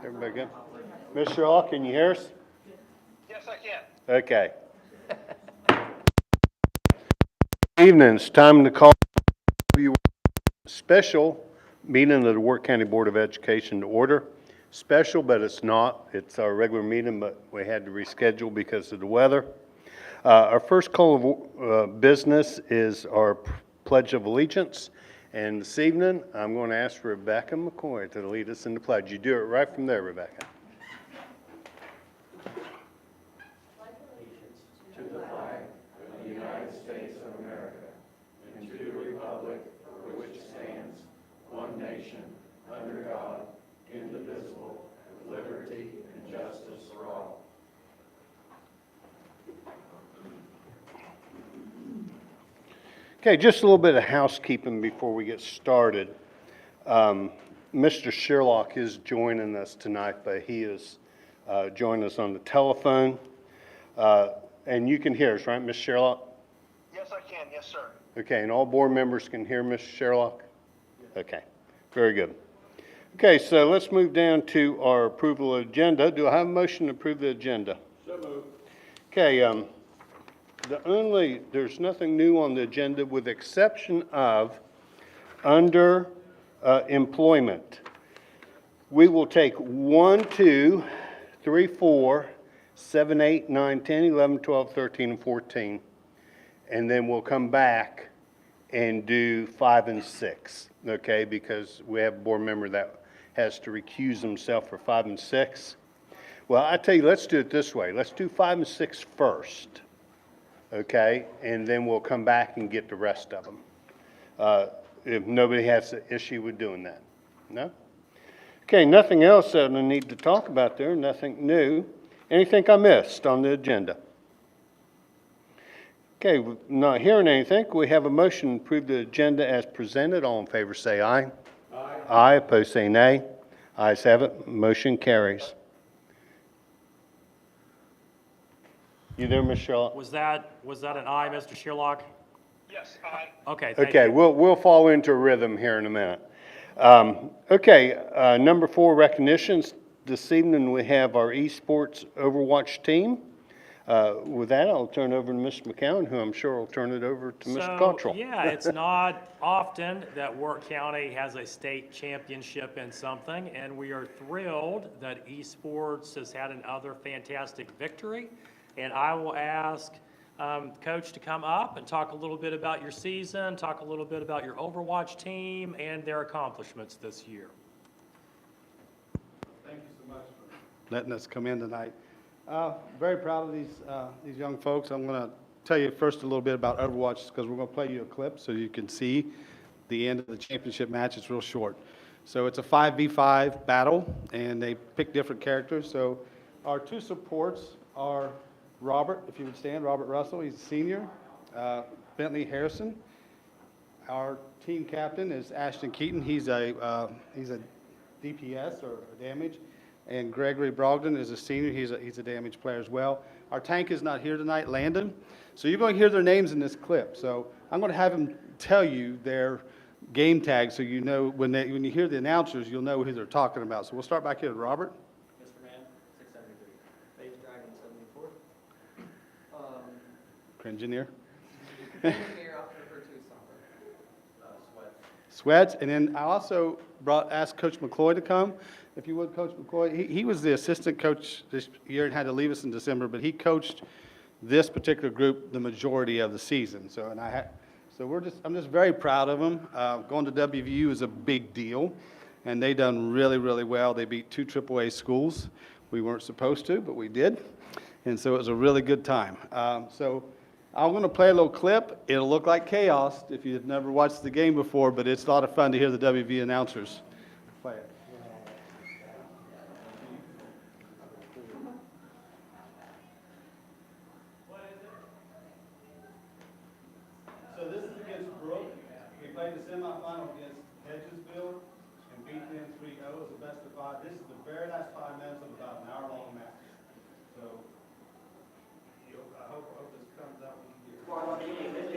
Everybody good? Ms. Sherlock, can you hear us? Yes, I can. Okay. Evening, it's time to call you special meeting of the Wirt County Board of Education to order. Special, but it's not. It's our regular meeting, but we had to reschedule because of the weather. Our first call of business is our Pledge of Allegiance. And this evening, I'm going to ask Rebecca McCoy to lead us in the pledge. You do it right from there, Rebecca. To the flag of the United States of America and to the republic for which it stands, one nation, under God, indivisible, with liberty and justice for all. Okay, just a little bit of housekeeping before we get started. Mr. Sherlock is joining us tonight, but he is joining us on the telephone. And you can hear us, right, Ms. Sherlock? Yes, I can. Yes, sir. Okay, and all board members can hear Ms. Sherlock? Okay, very good. Okay, so let's move down to our approval agenda. Do I have a motion to approve the agenda? So moved. Okay, there's nothing new on the agenda with the exception of under employment. We will take 1, 2, 3, 4, 7, 8, 9, 10, 11, 12, 13, and 14. And then we'll come back and do 5 and 6, okay? Because we have a board member that has to recuse himself for 5 and 6. Well, I tell you, let's do it this way. Let's do 5 and 6 first, okay? And then we'll come back and get the rest of them. If nobody has an issue with doing that. No? Okay, nothing else that I need to talk about there, nothing new. Anything I missed on the agenda? Okay, not hearing anything, we have a motion to approve the agenda as presented. All in favor say aye. Aye. Aye, opposed say nay. Ayes have it, motion carries. You there, Ms. Sherlock? Was that an aye, Mr. Sherlock? Yes, I. Okay, thank Okay, you. we'll fall into a rhythm here in a minute. Number 4, recognitions. This evening we have our esports Overwatch team. With that, I'll turn it over to Mr. McCowan, who I'm sure will turn it over to Mr. Cottrell. Yeah, it's not often that Wirt County has a state championship in something, and we are thrilled that esports has had another fantastic victory. And I will ask Coach to come up and talk a little bit about your season, talk a little bit about your Overwatch team and their accomplishments this year. Thank you so much for letting us come in tonight. Very proud of these young folks. I'm going to tell you first a little bit about Overwatch because we're going to play you a clip so you can see the end of the championship match. It's real short. So it's a 5v5 battle, and they pick different characters. So our 2 supports are Robert, if you would stand, Robert Russell, he's a senior. Bentley Harrison. Our team captain is Ashton Keaton. He's a DPS or damage. And Gregory Brogdon is a senior. He's a damage player as well. Our tank is not here tonight, Landon. So you're going to hear their names in this clip. So I'm going to have them tell you their game tags so you know when you hear the announcers, you'll know who they're talking about. So we'll start back here with Robert. Mr. Man, 673. Phase Dragon, 74. Engineer. Engineer, I'll refer to as Sweat. Sweats. And then I also asked Coach McCloy to come. If you would, Coach McCloy. He was the assistant coach this year and had to leave us in December, but he coached this particular group the majority of the season. So I'm just very proud of them. Going to WVU is a big deal, and they done really, really well. They beat 2 AAA schools. We weren't supposed to, but we did, and so it was a really good time. So I'm going to play a little clip. It'll look like chaos if you've never watched the game before, but it's a lot of fun to hear the WV announcers play it. So this is against Brooke. We played the semifinal against Hedgesville and beat them 3-0. It was the best of 5. This is the very last 5 minutes of about an hour-long match. So I hope this comes out when you hear it.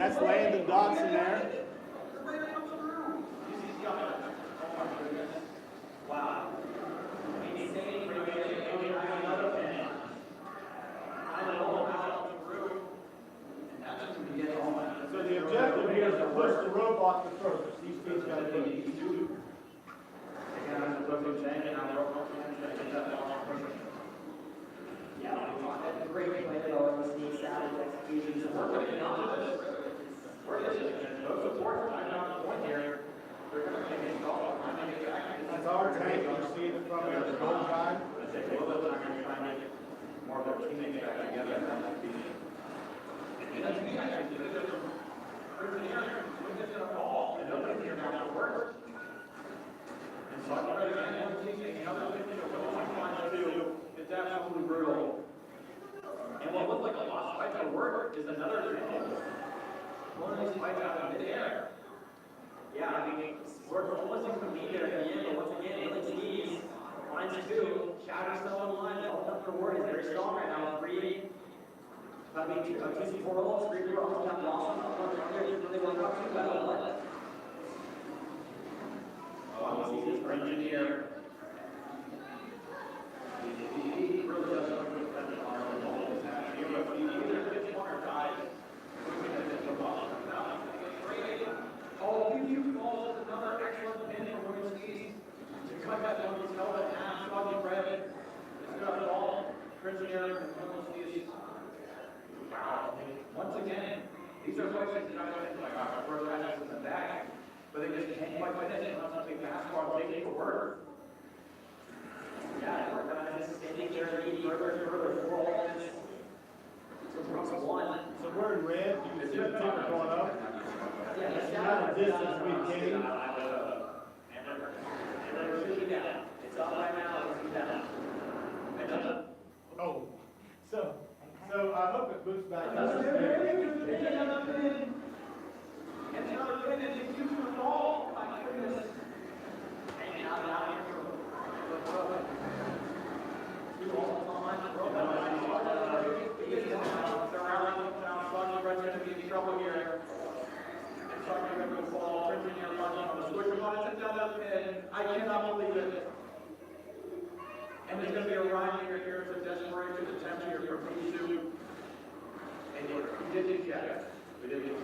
That's Landon Dodson there. So the objective here is to push the rope off the surface. These kids got to do it. That's our tank. You see it from there, the gold guy. It's absolutely brutal. And what looked like a lost fight for Wirt is another example. One of these fights out in midair. Yeah, I mean, Wirt almost seems to be there at the end, but once again, Aileen Steves finds two, shouting someone line, all up for Wirt is very strong right now, three. I mean, two portals, three almost got lost on they were up to battle. Oh, he's this engineer. He really does look good at the arm and all this happening. But he either gets one or dies. Oh, you falls is another excellent pin for Wirt Steves. To cut that one, he's held in half, soggy bread. It's got it all. Engineer and Wirt Steves. Wow. Once again, these are fights that I don't think our first match is in the back, but they just can't quite win it unless something basketball they take a word. Yeah, we're going to take care of the further for all this. So Brooks won. So we're in red. You can see the ticker going up. Yeah, That's the amount of distance we gained. and we're shooting down. It's up right now, it's down. Oh. So I hope it moves back. Another pin. And another pin, and if you can fall, my goodness. Hanging out here. Trouble here. It's talking about the fall, printing your money on the switch of money down that pin. I cannot believe it. And there's going to be a rhyme here. It's a desperation attempt here for P2. And we did it yet. We did it.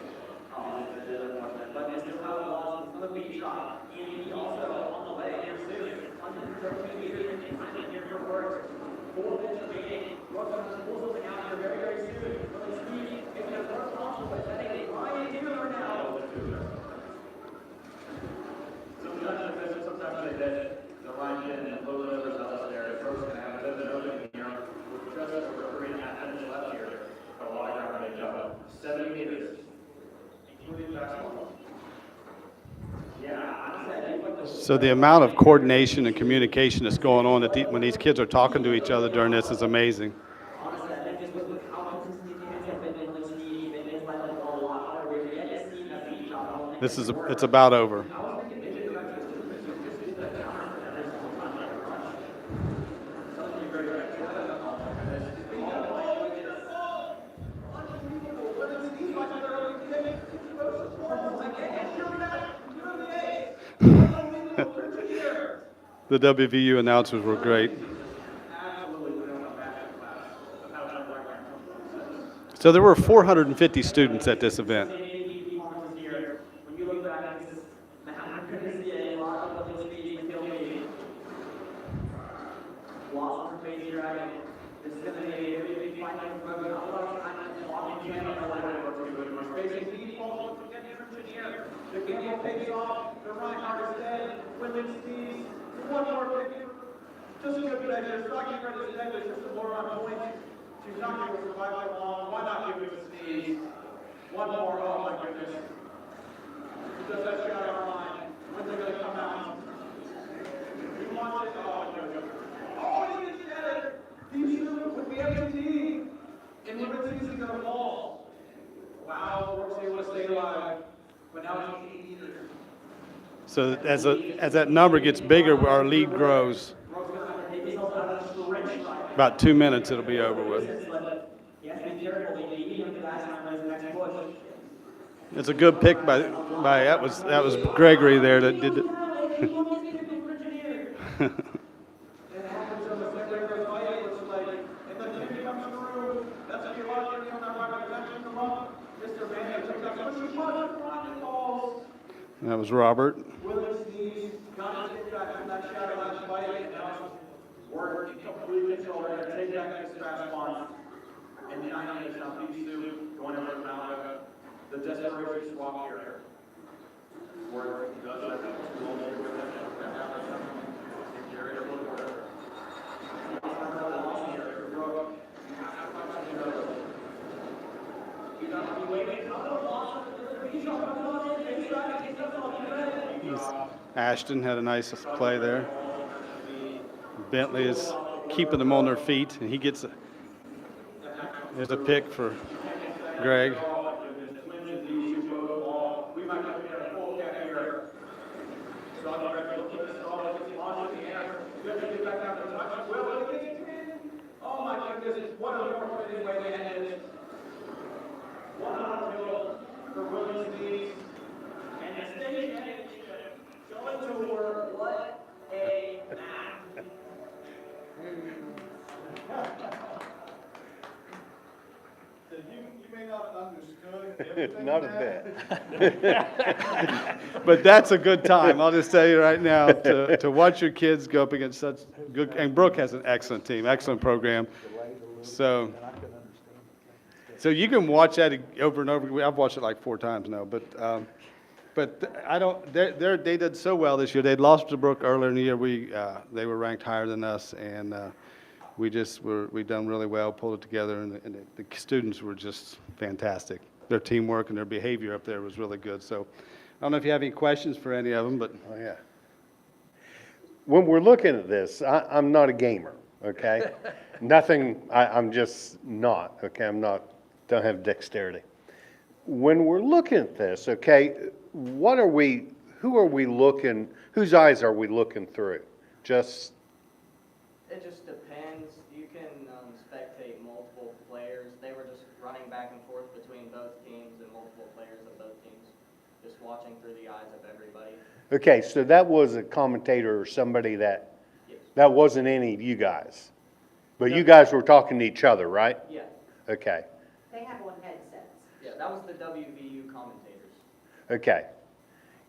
But it's still how it was on the beach shot. And he also on the leg here soon. 113 meters and time here for Wirt. 4 minutes remaining. Brooks going to pull something out here very, very soon. But the speed is going to work off with that. Ryan Taylor now. Sometimes they did the line in and blow the others out there. Brooks going to have a bit of an opening here. With just over 3.5 minutes left here. A lot of ground to jump up. 70 meters. Including basketball. So the amount of coordination and communication that's going on when these kids are talking to each other during this is amazing. It's about over. The WVU announcers were great. So there were 450 students at this event. The gamble pays off, the Reinhardt is dead, Wirt Steves, one more pick. Just a good measure, Stocky Red is dead, there's just a more on point. She's not going to survive that long, why not give it to Steves? One more, oh my goodness. Does that shot our line? When's it going to come out? We want it, oh my goodness. Oh, he just said it! He's shooting with the MT, and Wirt Steves is going to fall. Wow, Work's able to stay alive. But now it's easier. So as that number gets bigger, our lead grows. About 2 minutes, it'll be over with. It's a good pick by that was Gregory there that did it. That was Robert. Work completely control her, take back this fast one. And the idea is now these two going over to Malga, the desperation swap here. Where he does that, we'll make with it. If you're able to work. Ashton had a nice play there. Bentley is keeping them on their feet, and he gets there's a pick for Greg. Oh my goodness, what a wonderful way to end it. One on field for Williams Leeds. And the state championship going to work. What a match. You may not have understood everything. Not a bit. But that's a good time. I'll just tell you right now, to watch your kids go up against such good, and Brooke has an excellent team, excellent program. So you can watch that over and over. I've watched it like 4 times now, but I don't, they did so well this year. They'd lost to Brooke earlier in the year. They were ranked higher than us, and we done really well, pulled it together, and the students were just fantastic. Their teamwork and their behavior up there was really good. So I don't know if you have any questions for any of them, but. Oh, yeah. When we're looking at this, I'm not a gamer, okay? Nothing, I'm just not, okay? Don't have dexterity. When we're looking at this, okay, whose eyes are we looking through? Just, It just depends. You can spectate multiple players. They were just running back and forth between both teams and multiple players of both teams, just watching through the eyes of everybody. okay, so that was a commentator or somebody that wasn't any of you guys. But you guys were talking to each other, right? Yeah, Okay, They have on headsets. yeah, that was the WVU commentators. okay.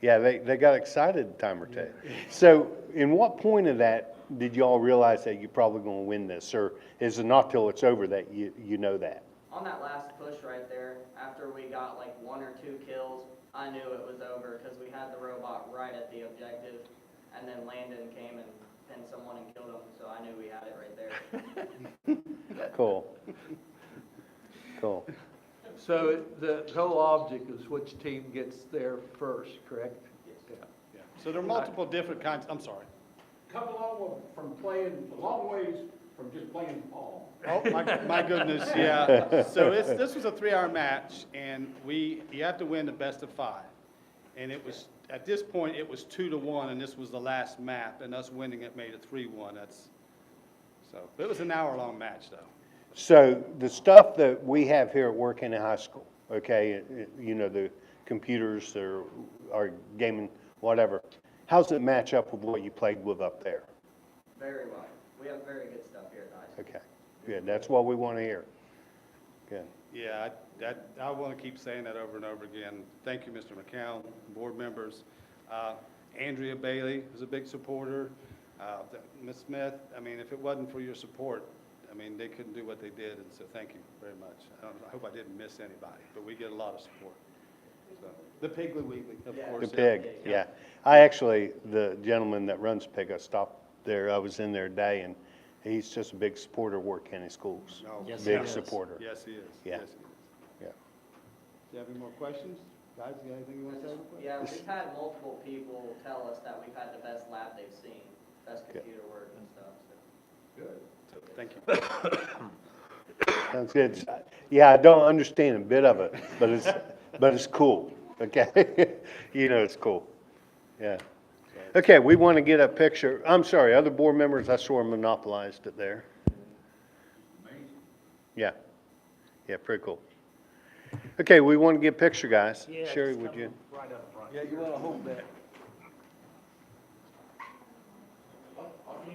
Yeah, they got excited a time or two. So in what point of that did y'all realize that you're probably going to win this? Or is it not till it's over that you know that? On that last push right there, after we got like 1 or 2 kills, I knew it was over because we had the robot right at the objective, and then Landon came and pinned someone and killed him, so I knew we had it right there. Cool. Cool. So the whole object is which team gets there first, correct? Yes. Yeah. So there are multiple different kinds, I'm sorry. Come along from playing, a long ways from just playing ball. Oh, my goodness, yeah. So this was a 3-hour match, and you have to win the best of 5. And it was, at this point, it was 2-1, and this was the last map, and us winning it made it 3-1. But it was an hour-long match, though. So the stuff that we have here at Wirt County High School, okay, you know, the computers or gaming, whatever, how's it match up with what you played with up there? Very well. We have very good stuff here at the high school. Okay, good. That's what we want to hear. Good. Yeah, I want to keep saying that over and over again. Thank you, Mr. McCown, board members. Andrea Bailey was a big supporter. Ms. Smith, I mean, if it wasn't for your support, I mean, they couldn't do what they did, and so thank you very much. I hope I didn't miss anybody, but we get a lot of support. So, the Piggly Wiggly, of course. The pig, yeah. The gentleman that runs Pig, I stopped there, I was in there today, and he's just a big supporter of Wirt County Schools. No, Yes, Big he is. supporter. Yes, he is. Yeah. Yes, he is. Yeah. Do you have any more questions? Guys, you got anything you want to say? real quick? Yeah, we've had multiple people tell us that we've had the best lab they've seen, best Good. computer work and stuff, so. Good. Thank you. Sounds good. Yeah, I don't understand a bit of it, but it's cool, okay? You know it's cool, yeah. Okay, we want to get a picture. I'm sorry, other board members, I sort of monopolized it there. Yeah, yeah, pretty cool. Okay, we want to get a picture, guys. Yeah, Sherry, just would come you? Right up front. Yeah, you wanna hold that.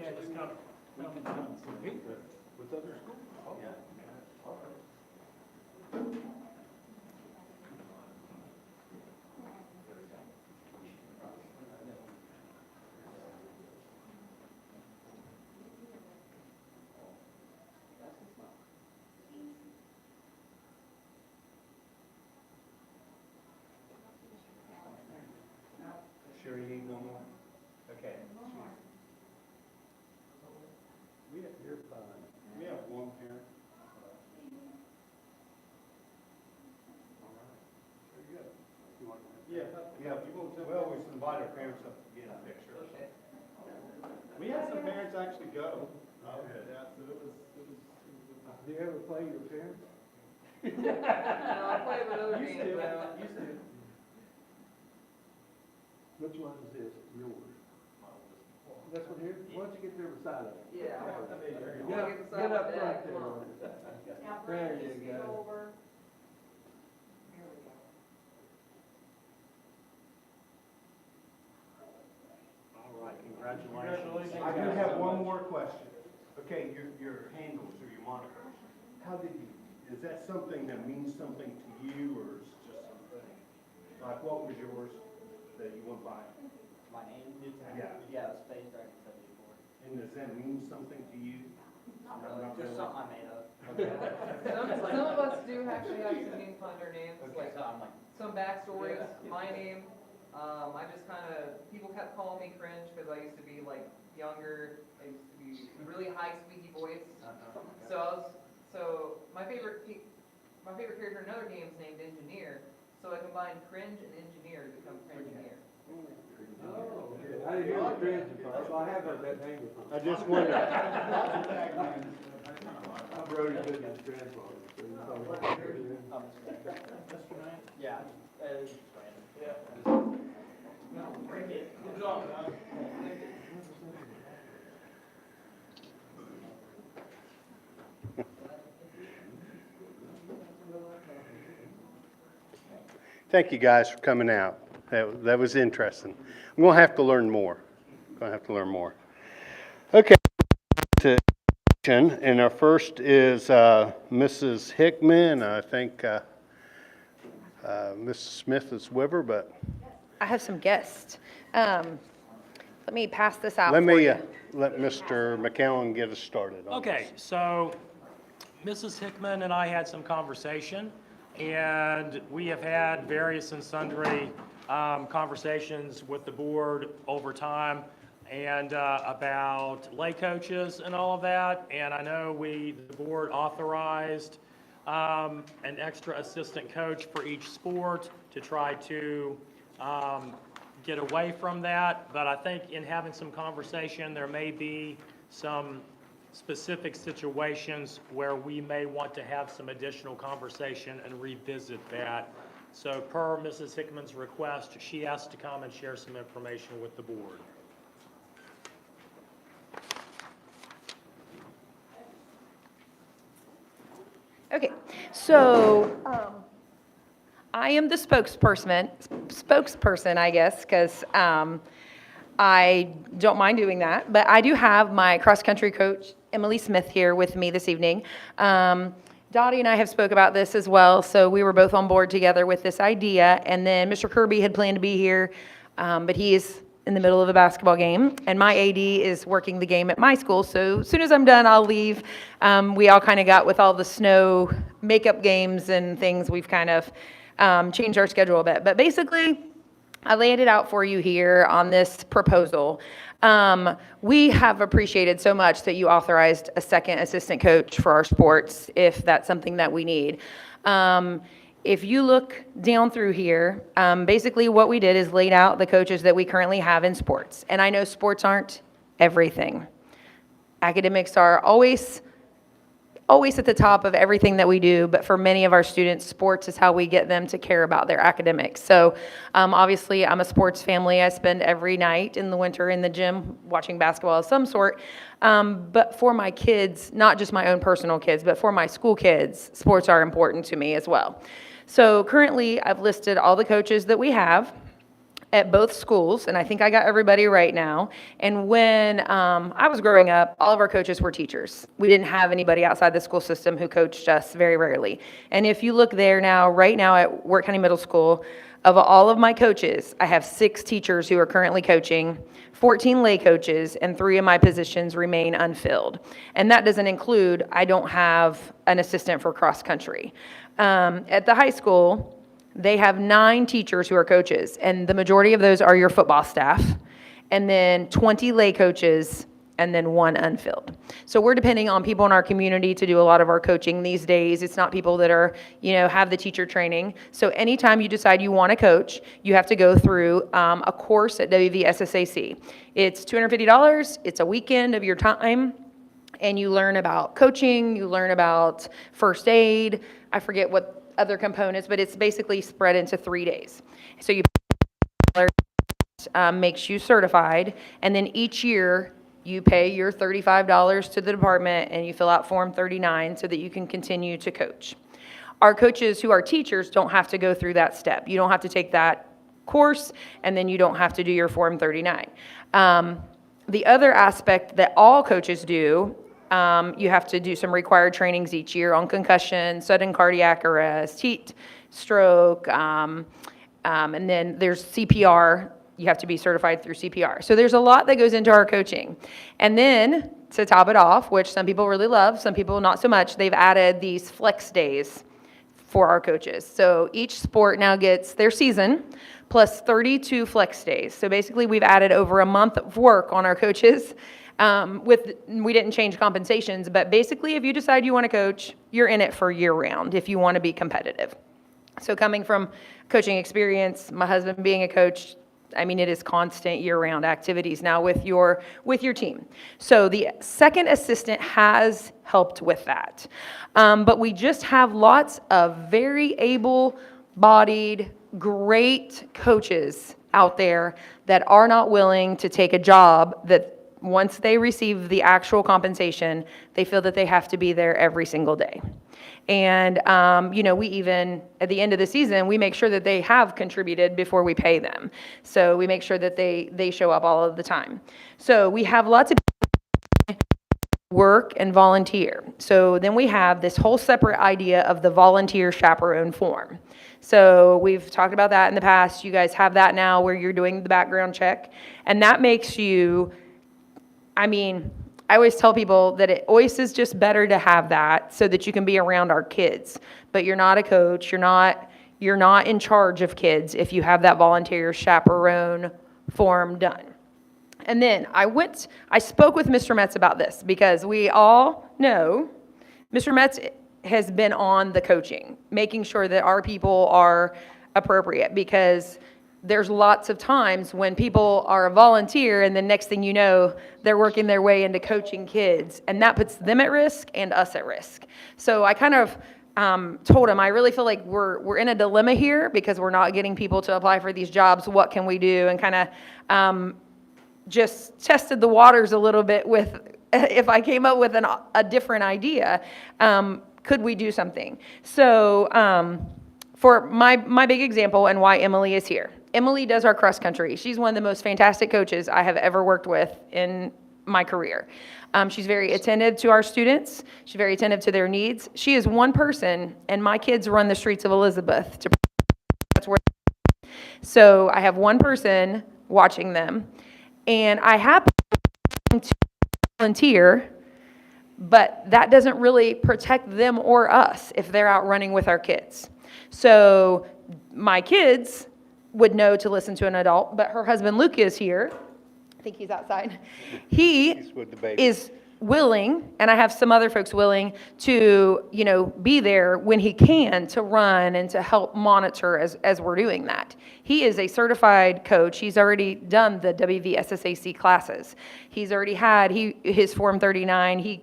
Yeah, just come. With other schools? Sure, you need one more? Okay. You're fine. We have one parent. Yeah, well, we invite our parents up to get a picture. We had some parents actually go. Do you ever play your parents? No, I play with other Used games, to, but used to. Which one is this, yours? This one here? Why don't you get there beside it? yeah. Get up, Get beside get my up dad, right come there. on. Now, There Brandon, you scoot go. over. There we go. All right, congratulations. I do have one more question. Okay, your handles or your monikers, how did you, is that something that means something to you or is it just something? Like what was yours that you went by? My name? Yeah. Yeah, it's Space Dragon 74. And does that mean something to you? Not really, just something I made up. Some of us do actually have some names behind our names, like So I'm like, some backstories. My name, I just kind of, people kept calling me cringe because I used to be like younger. I used to be really high squeaky voice. So my favorite character in another game is named Engineer. So I combined cringe and engineer to become Cringineer. Oh, okay. I didn't hear the cringe part, so I have heard that name before. I just wonder. I'm Brody Goodman's grandfather. So you probably- yeah, it's Thank you guys for coming out. That was interesting. I'm gonna have to learn more. Okay. And our first is Mrs. Hickman. I think Mrs. Smith is with her, but I have some guests. Let me pass this out let for me you. let Mr. McCallum get us started on Okay, this. so Mrs. Hickman and I had some conversation, and we have had various and sundry conversations with the board over time and about lay coaches and all of that. And I know the board authorized an extra assistant coach for each sport to try to get away from that. But I think in having some conversation, there may be some specific situations where we may want to have some additional conversation and revisit that. So per Mrs. Hickman's request, she asked to come and share some information with the board. Okay, so I am the spokesperson, I guess, because I don't mind doing that. But I do have my cross-country coach, Emily Smith, here with me this evening. Dottie and I have spoke about this as well, so we were both on board together with this idea. And then Mr. Kirby had planned to be here, but he is in the middle of a basketball game, and my AD is working the game at my school, so as soon as I'm done, I'll leave. We all kind of got with all the snow makeup games and things, we've kind of changed our schedule a bit. But basically, I laid it out for you here on this proposal. We have appreciated so much that you authorized a second assistant coach for our sports, if that's something that we need. If you look down through here, basically what we did is laid out the coaches that we currently have in sports. And I know sports aren't everything. Academics are always at the top of everything that we do, but for many of our students, sports is how we get them to care about their academics. So obviously, I'm a sports family. I spend every night in the winter in the gym watching basketball of some sort. But for my kids, not just my own personal kids, but for my school kids, sports are important to me as well. So currently, I've listed all the coaches that we have at both schools, and I think I got everybody right now. And when I was growing up, all of our coaches were teachers. We didn't have anybody outside the school system who coached us very rarely. And if you look there now, right now at Wirt County Middle School, of all of my coaches, I have 6 teachers who are currently coaching, 14 lay coaches, and 3 of my positions remain unfilled. And that doesn't include, I don't have an assistant for cross country. At the high school, they have 9 teachers who are coaches, and the majority of those are your football staff, and then 20 lay coaches, and then 1 unfilled. So we're depending on people in our community to do a lot of our coaching these days. It's not people that are, have the teacher training. So anytime you decide you want to coach, you have to go through a course at WVSSAC. It's $250. It's a weekend of your time, and you learn about coaching, you learn about first aid. I forget what other components, but it's basically spread into 3 days. So you makes you certified, and then each year you pay your $35 to the department and you fill out Form 39 so that you can continue to coach. Our coaches who are teachers don't have to go through that step. You don't have to take that course, and then you don't have to do your Form 39. The other aspect that all coaches do, you have to do some required trainings each year on concussion, sudden cardiac arrest, heat stroke, and then there's CPR. You have to be certified through CPR. So there's a lot that goes into our coaching. And then to top it off, which some people really love, some people not so much, they've added these flex days for our coaches. So each sport now gets their season plus 32 flex days. So basically we've added over a month of work on our coaches. We didn't change compensations, but basically if you decide you want to coach, you're in it for year round if you want to be competitive. So coming from coaching experience, my husband being a coach, I mean, it is constant year-round activities now with your team. So the second assistant has helped with that. But we just have lots of very able-bodied, great coaches out there that are not willing to take a job that once they receive the actual compensation, they feel that they have to be there every single day. And, we even, at the end of the season, we make sure that they have contributed before we pay them. So we make sure that they show up all of the time. So we have lots of people work and volunteer. So then we have this whole separate idea of the volunteer chaperone form. So we've talked about that in the past. You guys have that now where you're doing the background check. And that makes you, I always tell people that it always is just better to have that so that you can be around our kids. But you're not a coach, you're not in charge of kids if you have that volunteer chaperone form done. And then I spoke with Mr. Metz about this because we all know Mr. Metz has been on the coaching, making sure that our people are appropriate, because there's lots of times when people are a volunteer and the next thing you know, they're working their way into coaching kids, and that puts them at risk and us at risk. So I kind of told him, I really feel like we're in a dilemma here because we're not getting people to apply for these jobs. What can we do? And kind of just tested the waters a little bit with, if I came up with a different idea, could we do something? So for my big example and why Emily is here. Emily does our cross country. She's one of the most fantastic coaches I have ever worked with in my career. She's very attentive to our students. She's very attentive to their needs. She is one person, and my kids run the streets of Elizabeth. That's where. So I have one person watching them, and I happen to volunteer, but that doesn't really protect them or us if they're out running with our kids. So my kids would know to listen to an adult, but her husband Luke is here. I think he's outside. He's with the baby. Is willing, and I have some other folks willing to, be there when he can to run and to help monitor as we're doing that. He is a certified coach. He's already done the WVSSAC classes. He's already had his Form 39. He,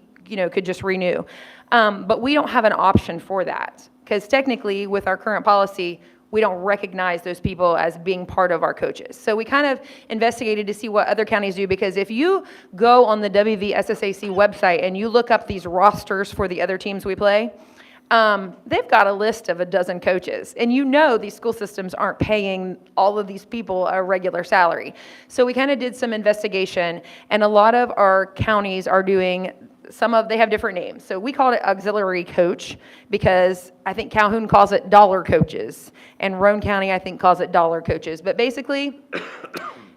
could just renew. But we don't have an option for that because technically with our current policy, we don't recognize those people as being part of our coaches. So we kind of investigated to see what other counties do, because if you go on the WVSSAC website and you look up these rosters for the other teams we play, they've got a list of a dozen coaches. And you know these school systems aren't paying all of these people a regular salary. So we kind of did some investigation, and a lot of our counties are doing they have different names. So we called it auxiliary coach because I think Calhoun calls it dollar coaches, and Roane County, I think, calls it dollar coaches. But basically,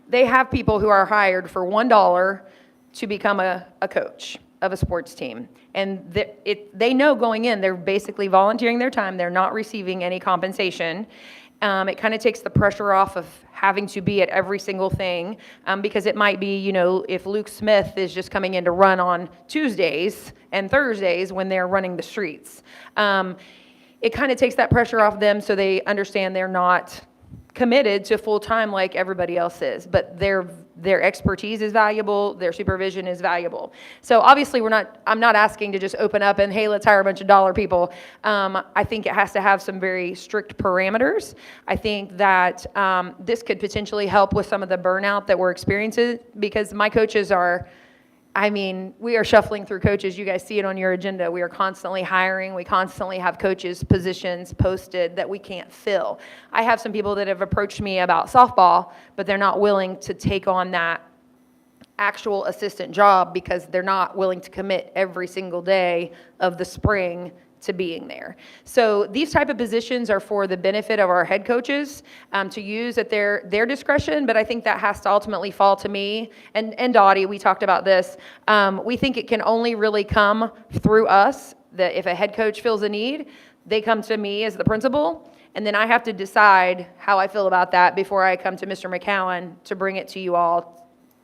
they have people who are hired for $1 to become a coach of a sports team. And they know going in, they're basically volunteering their time. They're not receiving any compensation. It kind of takes the pressure off of having to be at every single thing, because it might be, if Luke Smith is just coming in to run on Tuesdays and Thursdays when they're running the streets. It kind of takes that pressure off them, so they understand they're not committed to full-time like everybody else is, but their expertise is valuable, their supervision is valuable. So obviously I'm not asking to just open up and, hey, let's hire a bunch of dollar people. I think it has to have some very strict parameters. I think that this could potentially help with some of the burnout that we're experiencing, because my coaches we are shuffling through coaches. You guys see it on your agenda. We are constantly hiring. We constantly have coaches' positions posted that we can't fill. I have some people that have approached me about softball, but they're not willing to take on that actual assistant job because they're not willing to commit every single day of the spring to being there. So these type of positions are for the benefit of our head coaches to use at their discretion, but I think that has to ultimately fall to me and Dottie. We talked about this. We think it can only really come through us, that if a head coach feels a need, they come to me as the principal, and then I have to decide how I feel about that before I come to Mr. McCowan to bring it to you all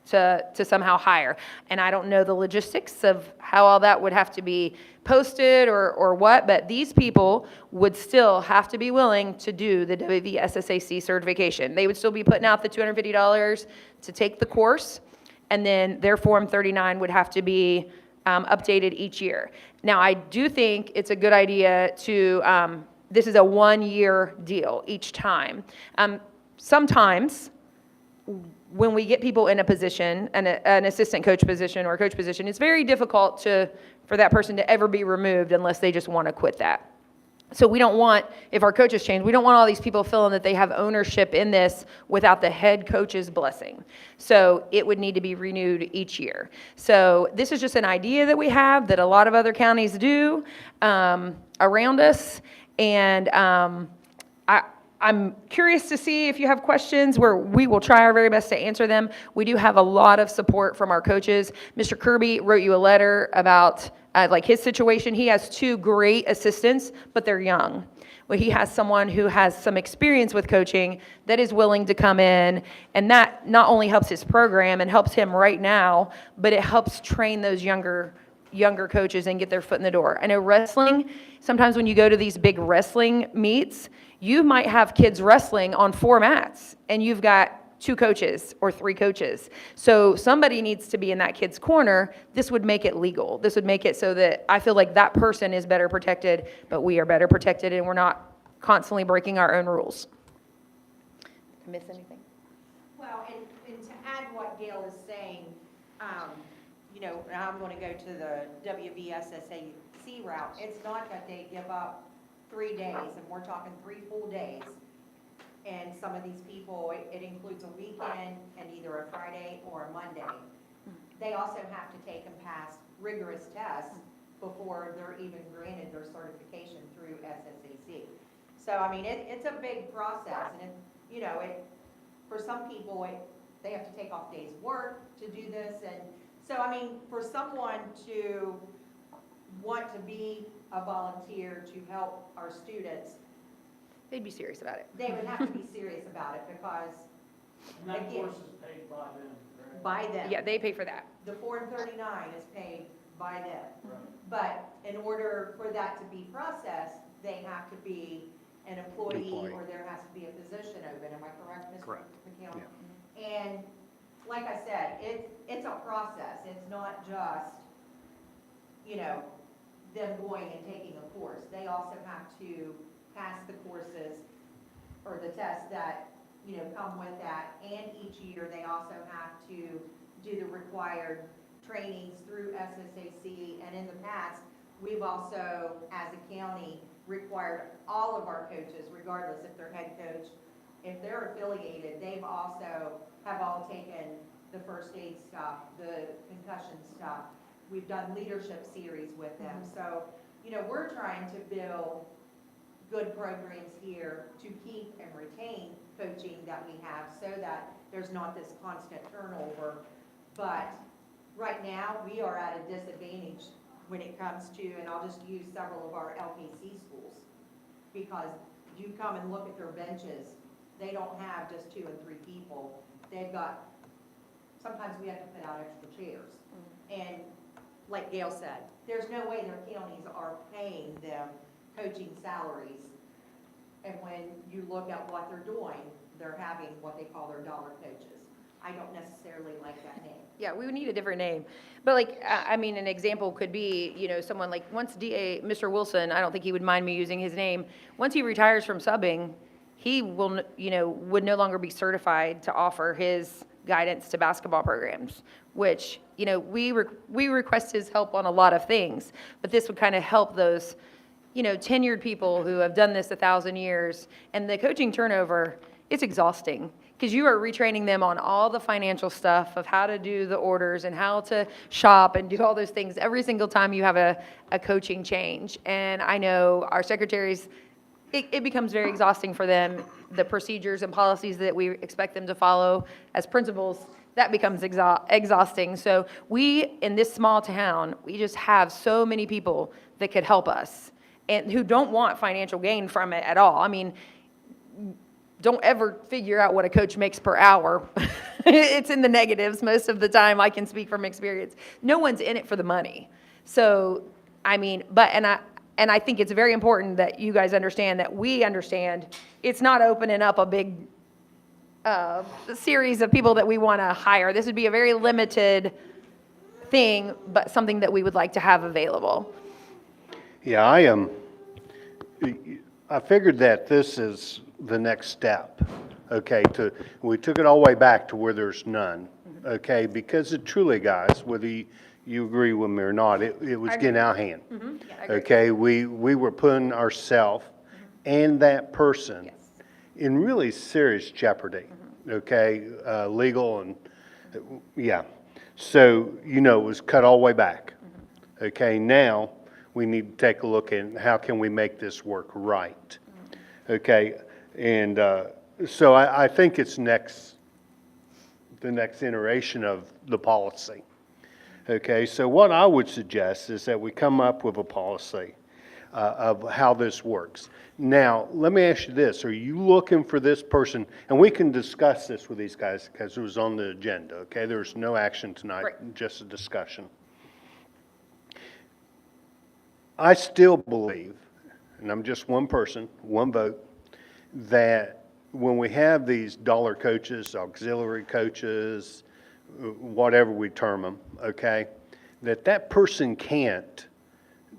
to somehow hire. And I don't know the logistics of how all that would have to be posted or what, but these people would still have to be willing to do the WVSSAC certification. They would still be putting out the $250 to take the course, and then their Form 39 would have to be updated each year. Now, I do think it's a good idea to, this is a 1-year deal each time. Sometimes, when we get people in a position, an assistant coach position or a coach position, it's very difficult for that person to ever be removed unless they just want to quit that. So we don't want, if our coaches change, we don't want all these people feeling that they have ownership in this without the head coach's blessing. So it would need to be renewed each year. So this is just an idea that we have that a lot of other counties do around us. And I'm curious to see if you have questions where we will try our very best to answer them. We do have a lot of support from our coaches. Mr. Kirby wrote you a letter about his situation. He has 2 great assistants, but they're young. Well, he has someone who has some experience with coaching that is willing to come in, and that not only helps his program and helps him right now, but it helps train those younger coaches and get their foot in the door. I know wrestling, sometimes when you go to these big wrestling meets, you might have kids wrestling on 4 mats, and you've got 2 coaches or 3 coaches. So somebody needs to be in that kid's corner. This would make it legal. This would make it so that I feel like that person is better protected, but we are better protected, and we're not constantly breaking our own rules. Did I miss anything? Well, and to add what Gail is saying, and I'm going to go to the WVSSAC route. It's not that they give up 3 days, and we're talking 3 full days. And some of these people, it includes a weekend and either a Friday or a Monday. They also have to take and pass rigorous tests before they're even granted their certification through SSAC. So, it's a big process, and for some people, they have to take off days' work to do this, and so, for someone to want to be a volunteer to help our students, They'd be serious about it. they would have to be serious about it because, And that again, course is paid by them, correct? by them. Yeah, they pay for that. The Form 39 is paid by them. Right. But in order for that to be processed, they have to be an employee or there has to be a position open. Am I correct, Mr. Correct. McKeown? And like I said, it's a process. It's not just, them going and taking a course. They also have to pass the courses or the tests that, come with that. And each year, they also have to do the required trainings through SSAC. And in the past, we've also, as a county, required all of our coaches, regardless if they're head coach, if they're affiliated, they've also, have all taken the first aid stuff, the concussion stuff. We've done leadership series with them. So, you know, we're trying to build good programs here to keep and retain coaching that we have so that there's not this constant turnover. But right now, we are at a disadvantage when it comes to, and I'll just use several of our LKC schools, because you come and look at their benches, they don't have just 2 and 3 people. They've got, sometimes we have to put out extra chairs. And like Gail said, there's no way their counties are paying them coaching salaries. And when you look at what they're doing, they're having what they call their dollar coaches. I don't necessarily like that name. Yeah, we would need a different name. But like, I mean, an example could be, you know, someone like, once DA, Mr. Wilson, I don't think he would mind me using his name. Once he retires from subbing, he will, you know, would no longer be certified to offer his guidance to basketball programs, which, you know, we request his help on a lot of things. But this would kind of help those, you know, tenured people who have done this 1,000 years. And the coaching turnover, it's exhausting, because you are retraining them on all the financial stuff of how to do the orders and how to shop and do all those things every single time you have a coaching change. And I know our secretaries, it becomes very exhausting for them, the procedures and policies that we expect them to follow as principals, that becomes exhausting. So we, in this small town, we just have so many people that could help us and who don't want financial gain from it at all. I mean, don't ever figure out what a coach makes per hour. It's in the negatives most of the time. I can speak from experience. No one's in it for the money. So, I mean, and I think it's very important that you guys understand that we understand it's not opening up a big series of people that we want to hire. This would be a very limited thing, but something that we would like to have available. Yeah, I figured that this is the next step, okay, we took it all the way back to where there's none, okay, because it truly, guys, whether you agree with me or not, it was getting out of hand. Yeah, I agree. Okay, we were putting ourselves and that person in really serious jeopardy, okay, legal and, yeah. So, you know, it was cut all the way back. Okay, now we need to take a look at how can we make this work right. Okay, and so I think it's the next iteration of the policy. Okay, so what I would suggest is that we come up with a policy of how this works. Now, let me ask you this. Are you looking for this person? And we can discuss this with these guys because it was on the agenda, okay? There's no action tonight, Right. just a discussion. I still believe, and I'm just one person, one vote, that when we have these dollar coaches, auxiliary coaches, whatever we term them, okay, that person can't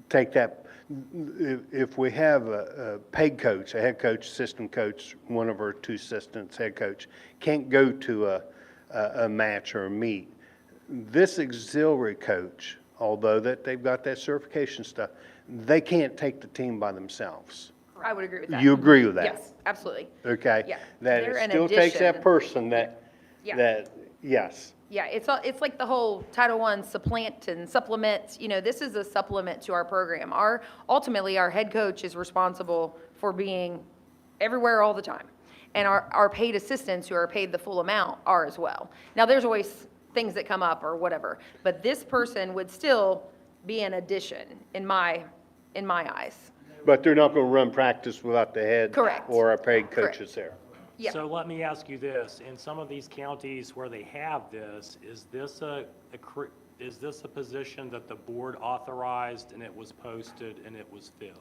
take that. If we have a paid coach, a head coach, assistant coach, one of our 2 assistants, head coach, can't go to a match or a meet, this auxiliary coach, although that they've got that certification stuff, they can't take the team by themselves. I would agree with that. You agree with that? Yes, absolutely. Okay? Yeah. That They're it an still takes that addition. person Yeah. yes. Yeah, it's like the whole Title I supplant and supplement, you know, this is a supplement to our program. Ultimately, our head coach is responsible for being everywhere all the time. And our paid assistants who are paid the full amount are as well. Now, there's always things that come up or whatever, but this person would still be an addition in my eyes. But they're not going to run practice without the head. Correct. Or our paid Correct. coaches there. Yeah. So let me ask you this, in some of these counties where they have this, is this a position that the board authorized and it was posted and it was filled?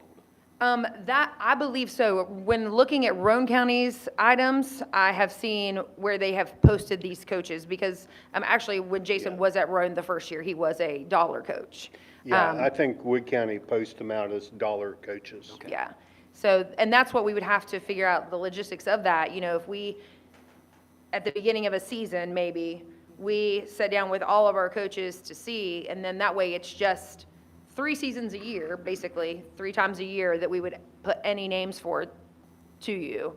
That, I believe so. When looking at Roane County's items, I have seen where they have posted these coaches because, actually, when Jason was at Roane the first year, he was a dollar coach. Yeah, I think Wood County posts them out as dollar coaches. Yeah. So, and that's what we would have to figure out the logistics of that. You know, if we, at the beginning of a season, maybe, we sit down with all of our coaches to see, and then that way it's just 3 seasons a year, basically, 3 times a year, that we would put any names for to you.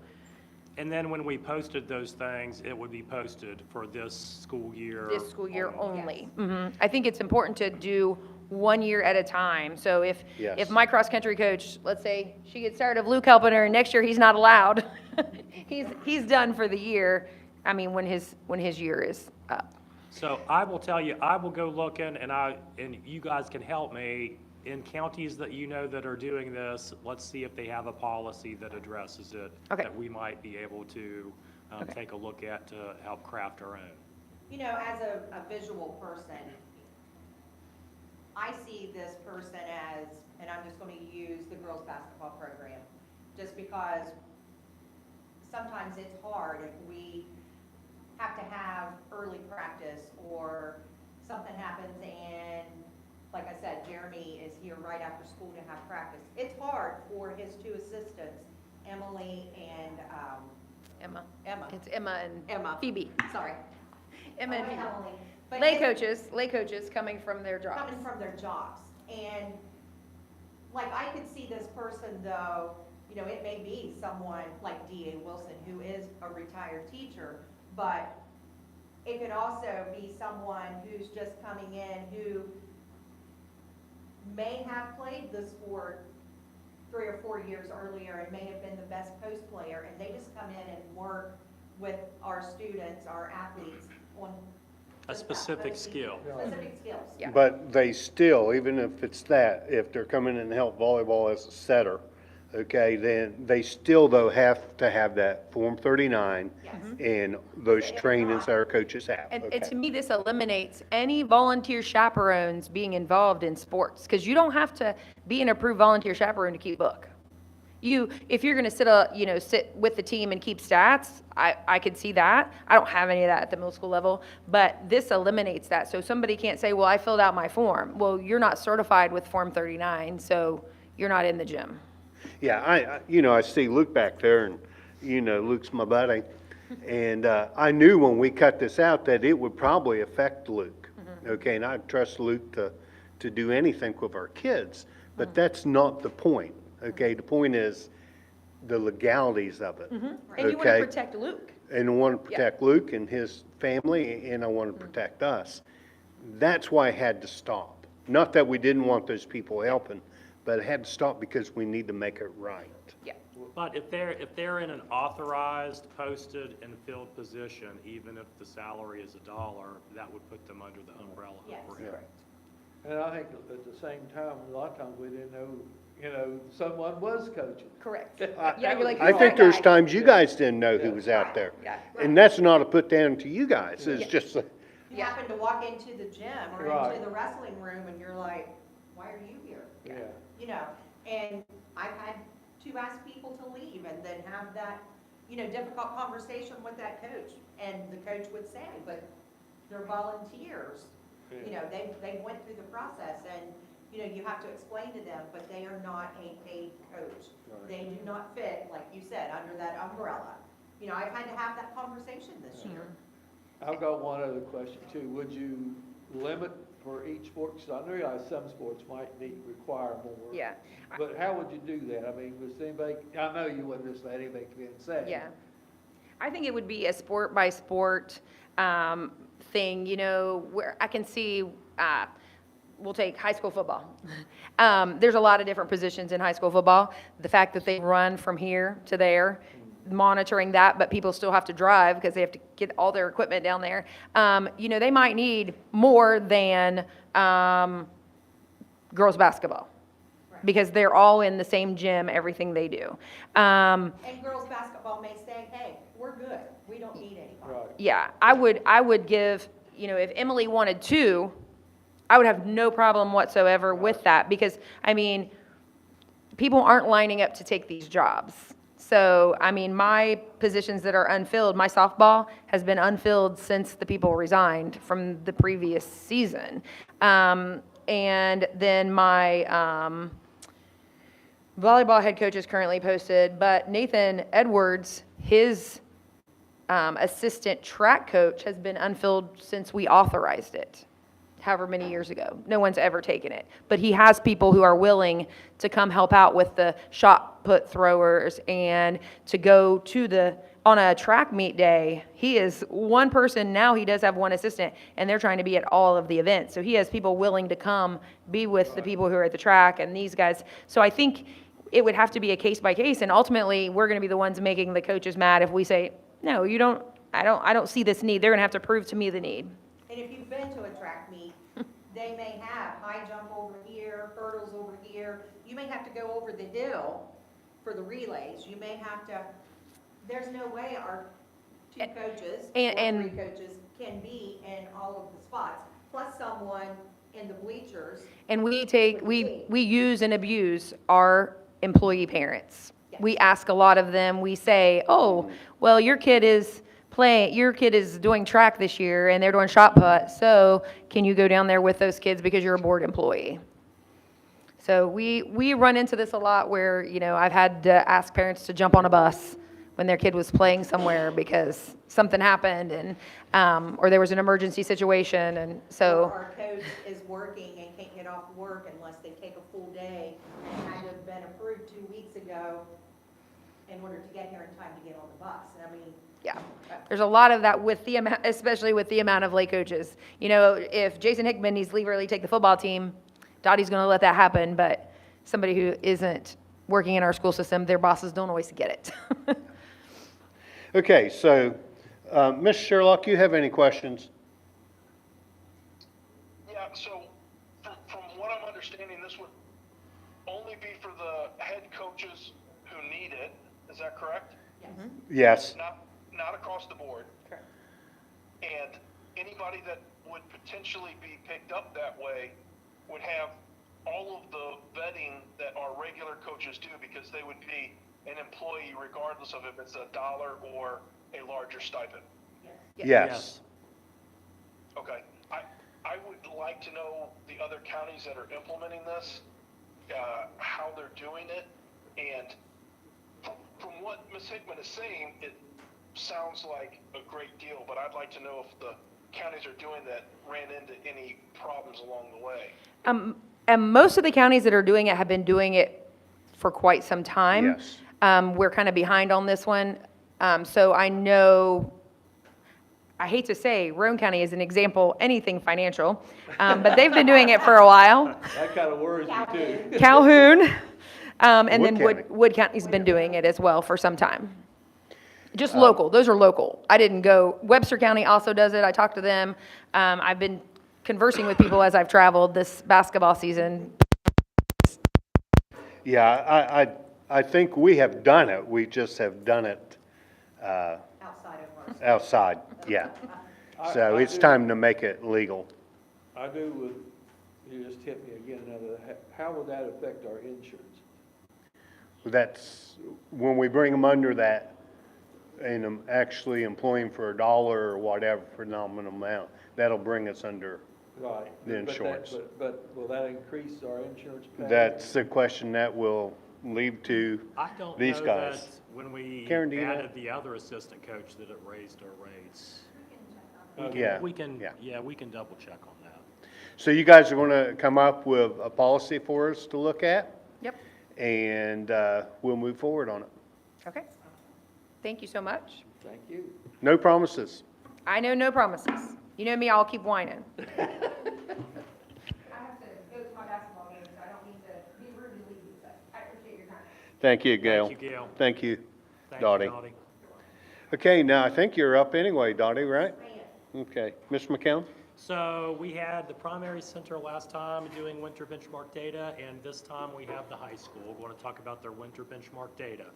And then when we posted those things, it would be posted for this school year. This school year only. only. I think it's important to do 1 year at a time. So if Yes. my cross-country coach, let's say she gets tired of Luke helping her, and next year he's not allowed, he's done for the year, I mean, when his year is up. So I will tell you, I will go looking, and you guys can help me. In counties that you know that are doing this, let's see if they have a policy that addresses it. Okay. That we might be able to Okay. take a look at to help craft our own. You know, as a visual person, I see this person as, and I'm just going to use the girls' basketball program, just because sometimes it's hard if we have to have early practice or something happens and, like I said, Jeremy is here right after school to have practice. It's hard for his 2 assistants, Emily and Emma. Emma. It's Emma and Emma. Phoebe. Sorry. Emma and Oh, Phoebe. Emily. But Lay it's- coaches coming from their jobs. coming from their jobs. And like I could see this person though, you know, it may be someone like D.A. Wilson, who is a retired teacher, but it could also be someone who's just coming in who may have played the sport 3 or 4 years earlier and may have been the best post player, and they just come in and work with our students, our athletes on A just that, specific those skill. Specific skills. Yeah. But they still, even if it's that, if they're coming in and help volleyball as a setter, okay, then they still though have to have that Form 39 Yes. and those trainings that our coaches have. And okay? to me, this eliminates any volunteer chaperones being involved in sports, because you don't have to be an approved volunteer chaperone to keep book. If you're going to sit with the team and keep stats, I could see that. I don't have any of that at the middle school level, but this eliminates that. So somebody can't say, well, I filled out my form. Well, you're not certified with Form 39, so you're not in the gym. Yeah, I see Luke back there, and, Luke's my buddy. And I knew when we cut this out that it would probably affect Luke, okay? And I trust Luke to do anything with our kids, but that's not the point, okay? The point is the legalities of it, And you want to okay? protect Luke. And I want to protect Luke and his family, and I want to protect us. That's why I had to stop. Not that we didn't want those people helping, but it had to stop because we need to make it right. Yeah. But if they're in an authorized, posted, and filled position, even if the salary is $1, that would put them under the umbrella that Yes. we're in. And I think at the same time, a lot of times we didn't know, someone was coaching. Correct. I- Yeah, you're like, I who's think that there's guy? times you guys didn't know who was out there. Yeah. And that's not a put down to you guys, it's Yeah. just, You Yeah. happen to walk into the gym or Right. into the wrestling room and you're like, why are you here? Yeah. You know, and I've had to ask people to leave and then have that, difficult conversation with that coach. And the coach would say, but they're volunteers. They went through the process and, you have to explain to them, but they are not a paid coach. Right. They do not fit, like you said, under that umbrella. I've had to have that conversation this year. I've got one other question too. Would you limit for each sport? Because I realize some sports might require more. Yeah. But how would you do that? I mean, was anybody, I know you wouldn't just let anybody come in and say. Yeah. I think it would be a sport by sport thing, where I can see, we'll take high school football. There's a lot of different positions in high school football. The fact that they run from here to there, monitoring that, but people still have to drive because they have to get all their equipment down there. They might need more than girls basketball because they're all in the same gym, everything they do. And girls' basketball may say, hey, we're good, we don't need anybody. Right. Yeah, I would give, if Emily wanted 2, I would have no problem whatsoever with that because, people aren't lining up to take these jobs. So, my positions that are unfilled, my softball has been unfilled since the people resigned from the previous season. And then my volleyball head coach is currently posted, but Nathan Edwards, his assistant track coach has been unfilled since we authorized it. however many years ago. No one's ever taken it. But he has people who are willing to come help out with the shot put throwers and to go to on a track meet day, he is one person, now he does have one assistant, and they're trying to be at all of the events. So he has people willing to come be with the people who are at the track and these guys. So I think it would have to be a case by case, and ultimately, we're gonna be the ones making the coaches mad if we say, no, I don't see this need. They're gonna have to prove to me the need. And if you've been to a track meet, they may have high jump over here, hurdles over here. You may have to go over the hill for the relays. You may have to, there's no way our two coaches or and- three coaches can be in all of the spots, plus someone in the bleachers. And we use and abuse our employee parents. We ask a lot of them, we say, oh, well, your kid is doing track this year and they're doing shot put, so can you go down there with those kids because you're a board employee? So we run into this a lot where, I've had to ask parents to jump on a bus when their kid was playing somewhere because something happened and, or there was an emergency situation, and so. Or our coach is working and can't get off work unless they take a full day and had to have been approved 2 weeks ago in order to get here in time to get on the bus. I mean, Yeah, there's a lot of that with the amount, especially with the amount of late coaches. If Jason Hickman needs to leave early to take the football team, Dottie's going to let that happen, but somebody who isn't working in our school system, their bosses don't always get it. Okay, so, Ms. Sherlock, you have any questions? Yeah, so from what I'm understanding, this would only be for the head coaches who need it. Is that correct? Yes. Not across the board. Correct. And anybody that would potentially be picked up that way would have all of the vetting that our regular coaches do, because they would be an employee regardless of if it's $1 or a larger stipend. Yes. Okay. I would like to know the other counties that are implementing this, how they're doing it, and from what Ms. Hickman is saying, it sounds like a great deal, but I'd like to know if the counties are doing that ran into any problems along the way. And most of the counties that are doing it have been doing it for quite some time. Yes. We're kind of behind on this one. So I know, I hate to say, Roane County is an example, anything financial, but they've been doing it for a while. That kind of worries me too. Calhoun, and Wood then County. Wood County's been doing it as well for some time. Just local, those are local. I didn't go, Webster County also does it, I talked to them. I've been conversing with people as I've traveled this basketball season. Yeah, I think we have done it. We just have done it outside of our. outside, yeah. So it's time to make it legal. I do with, you just hit me again, how would that affect our insurance? That's, when we bring them under that, and actually employing for $1 or whatever for nominal amount, that'll bring us under. Right. The insurance. But will that increase our insurance pay? That's the question that we'll leave to I don't these know guys. that when we Karen, do you know? added the other assistant coach that it raised our rates. Yeah, We can, yeah. we can double check on that. So you guys are going to come up with a policy for us to look at, Yep, and we'll move forward on it. okay. Thank you so much. Thank you. No promises. I know no promises. You know me, I'll keep whining. I have to go to my basketball game, so I don't need to be rude to leave you, but I appreciate your time. Thank you, Gail. Thank you, Gail. Thank you, Thank you, Dottie. Okay, now I think you're up anyway, Dottie, right? Okay. Mr. McCown? So we had the primary center last time doing winter benchmark data, and this time we have the high school. We're going to talk about their winter benchmark data.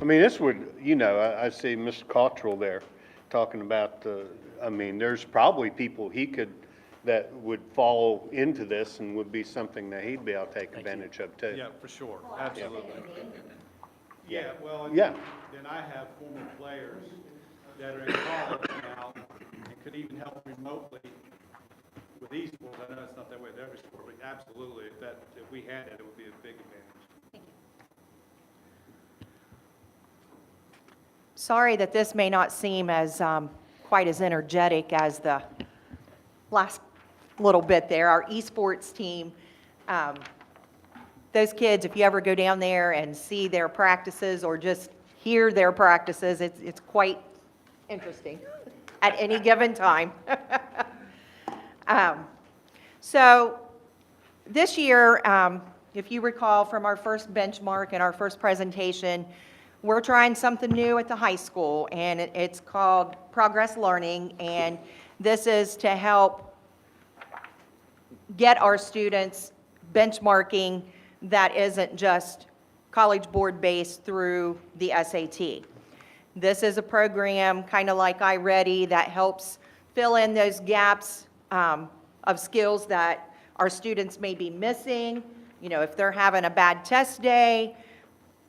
I mean, this would, I see Mr. Cottrell there talking about there's probably people that would fall into this and would be something that he'd be able to take advantage of too. Yeah, for sure, absolutely. Yeah, well, Yeah. then I have former players that are in college now and could even help remotely with esports. I know it's not that way with every sport, but absolutely, if we had it, it would be a big advantage. sorry that this may not seem as, quite as energetic as the last little bit there. Our esports team, those kids, if you ever go down there and see their practices or just hear their practices, it's quite interesting at any given time. So this year, if you recall from our first benchmark and our first presentation, we're trying something new at the high school, and it's called Progress Learning, and this is to help get our students benchmarking that isn't just College Board based through the SAT. This is a program kind of like iReady that helps fill in those gaps of skills that our students may be missing. You know, if they're having a bad test day,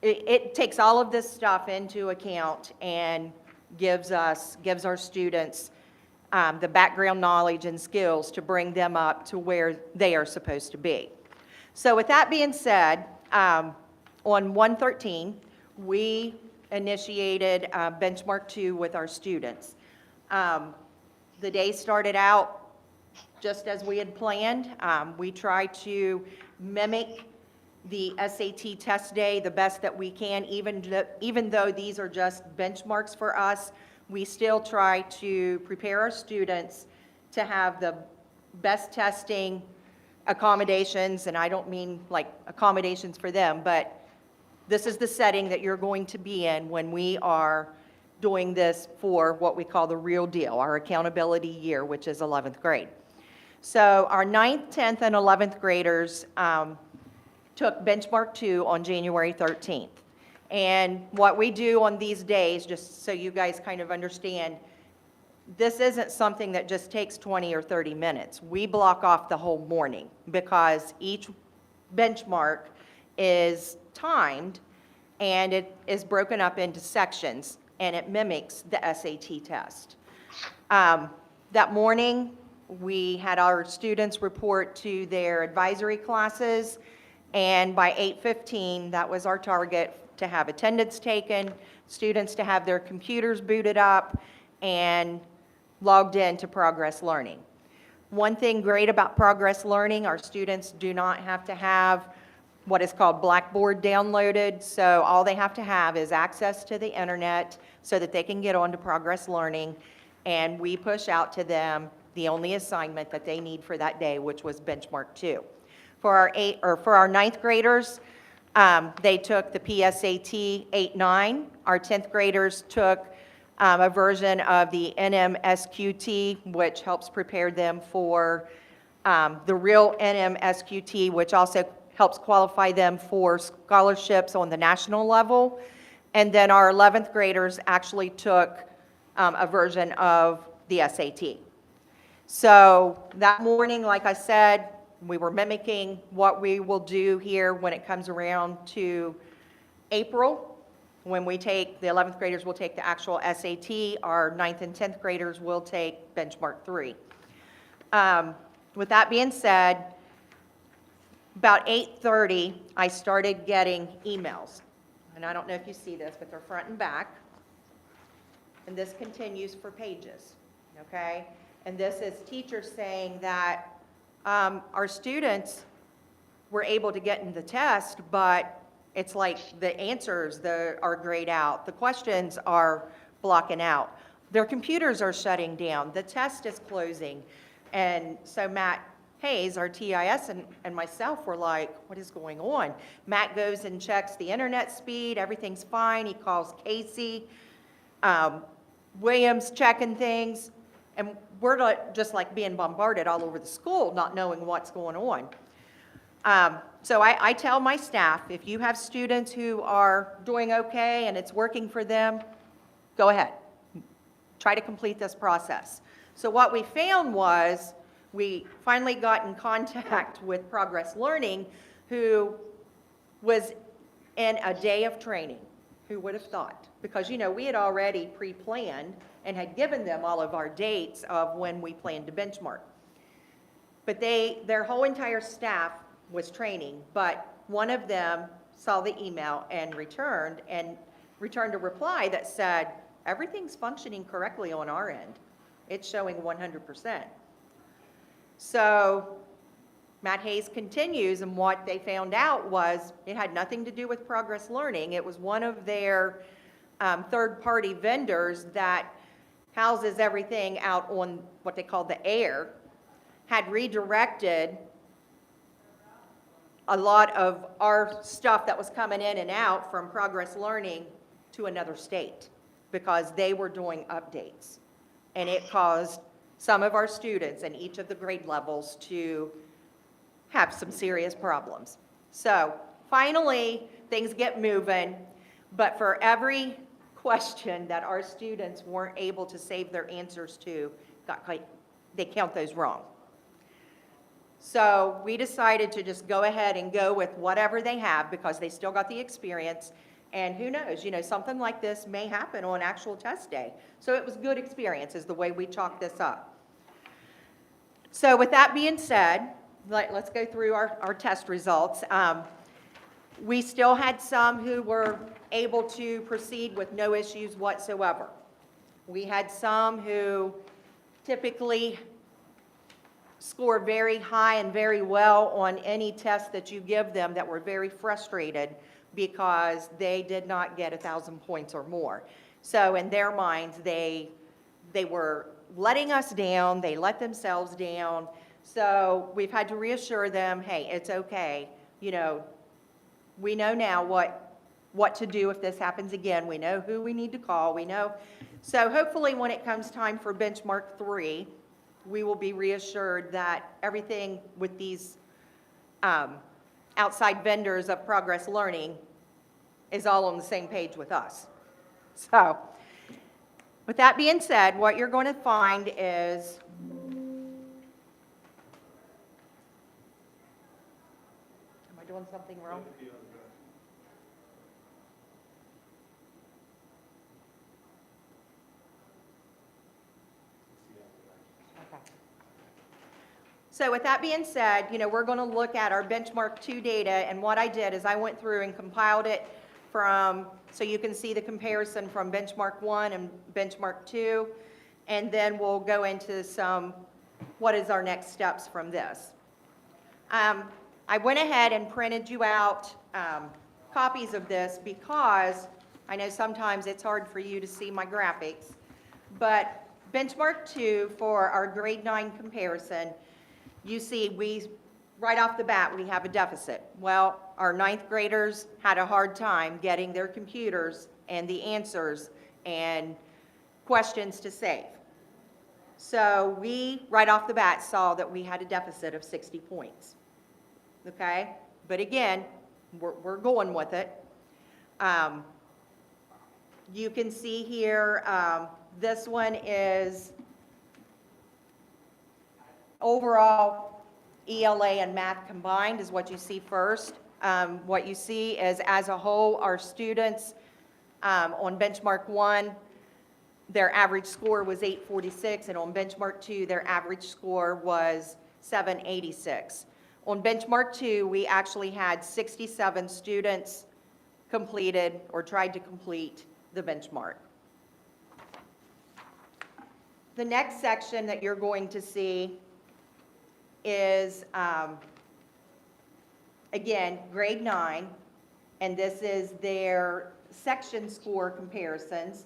it takes all of this stuff into account and gives our students the background knowledge and skills to bring them up to where they are supposed to be. So with that being said, on 1/13, we initiated Benchmark 2 with our students. The day started out just as we had planned. We try to mimic the SAT test day the best that we can, even though these are just benchmarks for us. We still try to prepare our students to have the best testing accommodations, and I don't mean like accommodations for them, but this is the setting that you're going to be in when we are doing this for what we call the real deal, our accountability year, which is 11th grade. So our 9th, 10th, and 11th graders took Benchmark 2 on January 13th. And what we do on these days, just so you guys kind of understand, this isn't something that just takes 20 or 30 minutes. We block off the whole morning because each benchmark is timed and it is broken up into sections and it mimics the SAT test. That morning, we had our students report to their advisory classes, and by 8:15, that was our target to have attendance taken, students to have their computers booted up, and logged in to Progress Learning. One thing great about Progress Learning, our students do not have to have what is called Blackboard downloaded, so all they have to have is access to the internet so that they can get onto Progress Learning, and we push out to them the only assignment that they need for that day, which was Benchmark 2. For our 9th graders, they took the PSAT 8-9. Our 10th graders took a version of the NMSQT, which helps prepare them for the real NMSQT, which also helps qualify them for scholarships on the national level. And then our 11th graders actually took a version of the SAT. So that morning, like I said, we were mimicking what we will do here when it comes around to April, when we take, the 11th graders will take the actual SAT, our 9th and 10th graders will take Benchmark 3. With that being said, about 8:30, I started getting emails. And I don't know if you see this, but they're front and back. And this continues for pages, okay? And this is teachers saying that our students were able to get in the test, but it's like the answers are grayed out. The questions are blocking out. Their computers are shutting down. The test is closing. And so Matt Hayes, our TIS, and myself were like, what is going on? Matt goes and checks the internet speed. Everything's fine. He calls Casey. William's checking things. And we're just like being bombarded all over the school, not knowing what's going on. So I tell my staff, if you have students who are doing okay and it's working for them, go ahead. Try to complete this process. So what we found was we finally got in contact with Progress Learning, who was in a day of training. Who would have thought? Because, you know, we had already pre-planned and had given them all of our dates of when we planned to benchmark. But their whole entire staff was training, but one of them saw the email and returned a reply that said, everything's functioning correctly on our end. It's showing 100%. So Matt Hayes continues, and what they found out was it had nothing to do with Progress Learning. It was one of their third-party vendors that houses everything out on what they call the air, had redirected a lot of our stuff that was coming in and out from Progress Learning to another state because they were doing updates. And it caused some of our students in each of the grade levels to have some serious problems. So finally, things get moving, but for every question that our students weren't able to save their answers to, they count those wrong. So we decided to just go ahead and go with whatever they have because they still got the experience. And who knows, something like this may happen on actual test day. So it was good experience is the way we chalked this up. So with that being said, let's go through our test results. We still had some who were able to proceed with no issues whatsoever. We had some who typically score very high and very well on any test that you give them that were very frustrated because they did not get 1,000 points or more. So in their minds, they were letting us down, they let themselves down. So we've had to reassure them, hey, it's okay. We know now what to do if this happens again. We know who we need to call. We know. So hopefully when it comes time for benchmark 3, we will be reassured that everything with these outside vendors of Progress Learning is all on the same page with us. So with that being said, what you're going to find is am I doing something wrong? So with that being said, we're going to look at our benchmark 2 data, and what I did is I went through and compiled it so you can see the comparison from benchmark 1 and benchmark 2, and then we'll go into what is our next steps from this. I went ahead and printed you out copies of this because I know sometimes it's hard for you to see my graphics, but benchmark 2 for our grade 9 comparison, you see right off the bat, we have a deficit. Well, our 9th graders had a hard time getting their computers and the answers and questions to save. So we, right off the bat, saw that we had a deficit of 60 points. Okay? But again, we're going with it. You can see here, this one is overall ELA and math combined is what you see first. What you see is as a whole, our students on benchmark 1, their average score was 846, and on benchmark 2, their average score was 786. On benchmark 2, we actually had 67 students completed or tried to complete the benchmark. The next section that you're going to see is, again, grade 9, and this is their section score comparisons.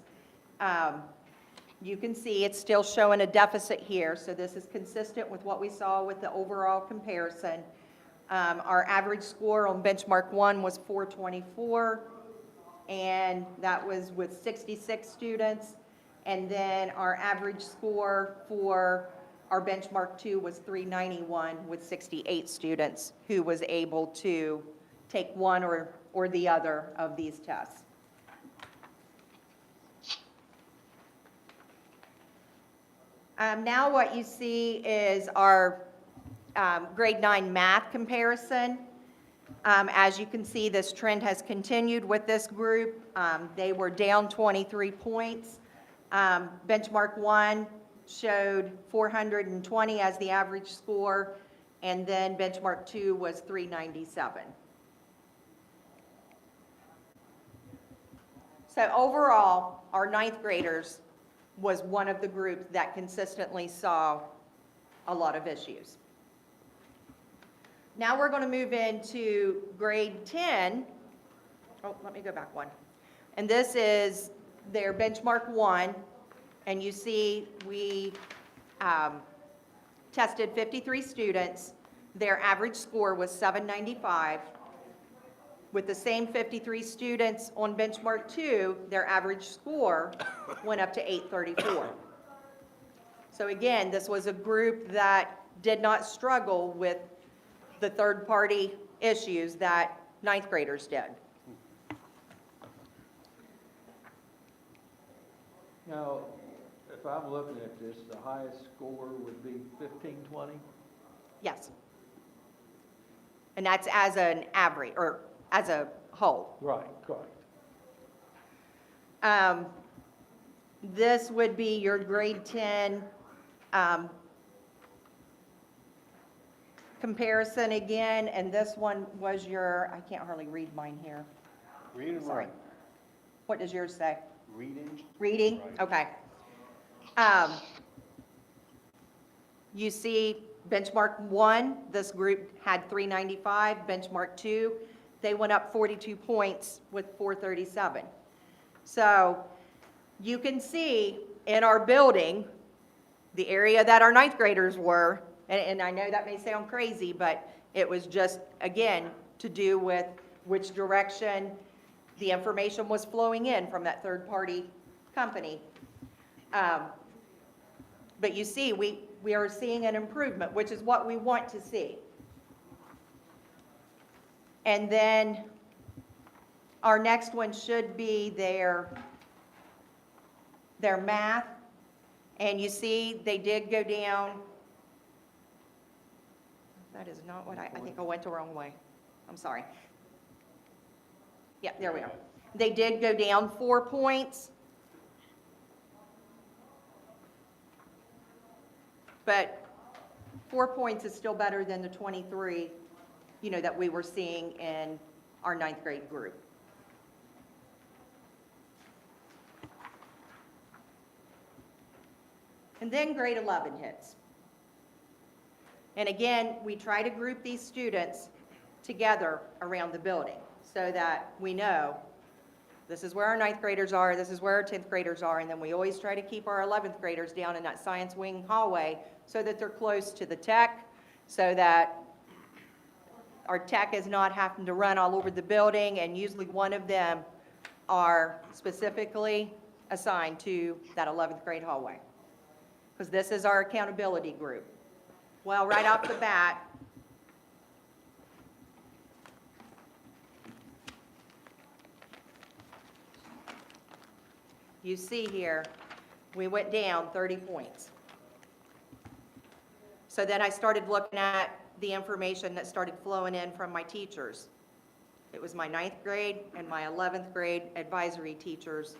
You can see it's still showing a deficit here, so this is consistent with what we saw with the overall comparison. Our average score on benchmark 1 was 424, and that was with 66 students. And then our average score for our benchmark 2 was 391 with 68 students who was able to take one or the other of these tests. Now what you see is our grade 9 math comparison. As you can see, this trend has continued with this group. They were down 23 points. Benchmark 1 showed 420 as the average score, and then benchmark 2 was 397. So overall, our ninth graders was one of the groups that consistently saw a lot of issues. Now we're going to move into grade 10. Oh, let me go back one. And this is their benchmark 1. And you see we tested 53 students. Their average score was 795. With the same 53 students on benchmark 2, their average score went up to 834. So again, this was a group that did not struggle with the third-party issues that ninth graders did. Now, if I'm looking at this, the highest score would be 1520? Yes. And that's as an average, or as a whole. Right, correct. This would be your grade 10 comparison again, and this one was your, I can't hardly read mine here. Read and Sorry. write. What does yours say? Reading. Reading? Okay. You see benchmark 1, this group had 395. Benchmark 2, they went up 42 points with 437. So you can see in our building, the area that our ninth graders were, and I know that may sound crazy, but it was just, again, to do with which direction the information was flowing in from that third-party company. But you see, we are seeing an improvement, which is what we want to see. And then our next one should be their math. And you see, they did go down. That is not what I think I went the wrong way. I'm sorry. Yeah, there we are. They did go down 4 points. But 4 points is still better than the 23, that we were seeing in our ninth grade group. And then grade 11 hits. And again, we try to group these students together around the building so that we know this is where our ninth graders are, this is where our 10th graders are, and then we always try to keep our 11th graders down in that science wing hallway so that they're close to the tech, so that our tech is not having to run all over the building, and usually one of them are specifically assigned to that 11th grade hallway, because this is our accountability group. Well, right off the bat, you see here, we went down 30 points. So then I started looking at the information that started flowing in from my teachers. It was my ninth grade and my 11th grade advisory teachers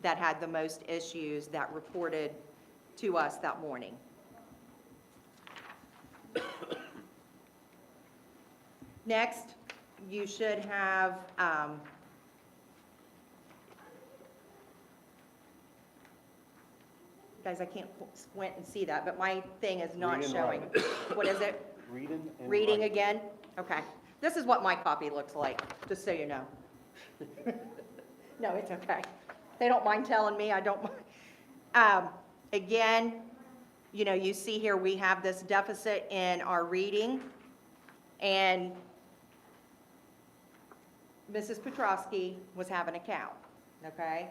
that had the most issues that reported to us that morning. Next, you should have guys, I can't squint and see that, but my thing is not Read and showing. What is it? Reading and Reading writing. again? Okay. This is what my copy looks like, just so you know. No, it's okay. They don't mind telling me, I don't mind. Again, you see here we have this deficit in our reading, and Mrs. Petrosky was having a cow, okay?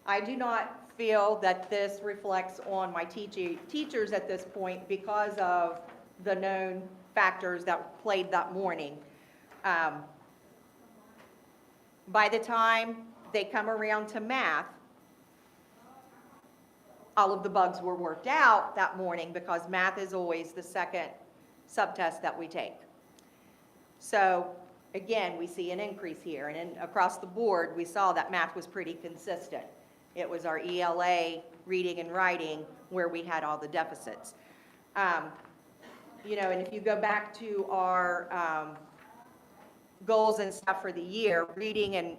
I do not feel that this reflects on my teachers at this point because of the known factors that played that morning. By the time they come around to math, all of the bugs were worked out that morning because math is always the second subtest that we take. So again, we see an increase here, and then across the board, we saw that math was pretty consistent. It was our ELA, reading and writing, where we had all the deficits. And if you go back to our goals and stuff for the year, reading and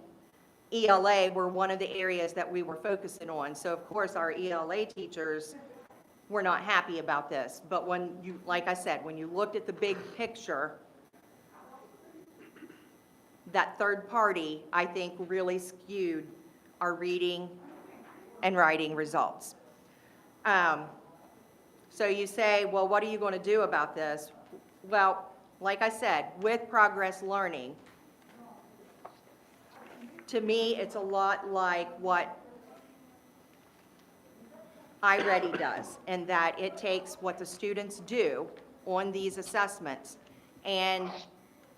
ELA were one of the areas that we were focusing on. So of course, our ELA teachers were not happy about this. But when you, like I said, when you looked at the big picture, that third party, I think, really skewed our reading and writing results. So you say, well, what are you going to do about this? Well, like I said, with progress learning, to me, it's a lot like what iReady does, in that it takes what the students do on these assessments, and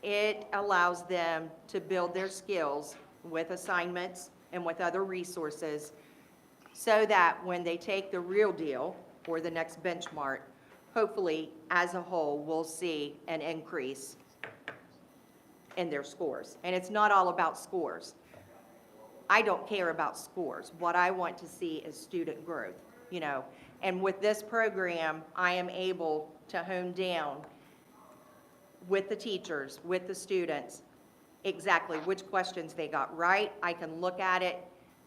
it allows them to build their skills with assignments and with other resources, so that when they take the real deal or the next benchmark, hopefully, as a whole, we'll see an increase in their scores. And it's not all about scores. I don't care about scores. What I want to see is student growth, you know. And with this program, I am able to hone down with the teachers, with the students, exactly which questions they got right. I can look at it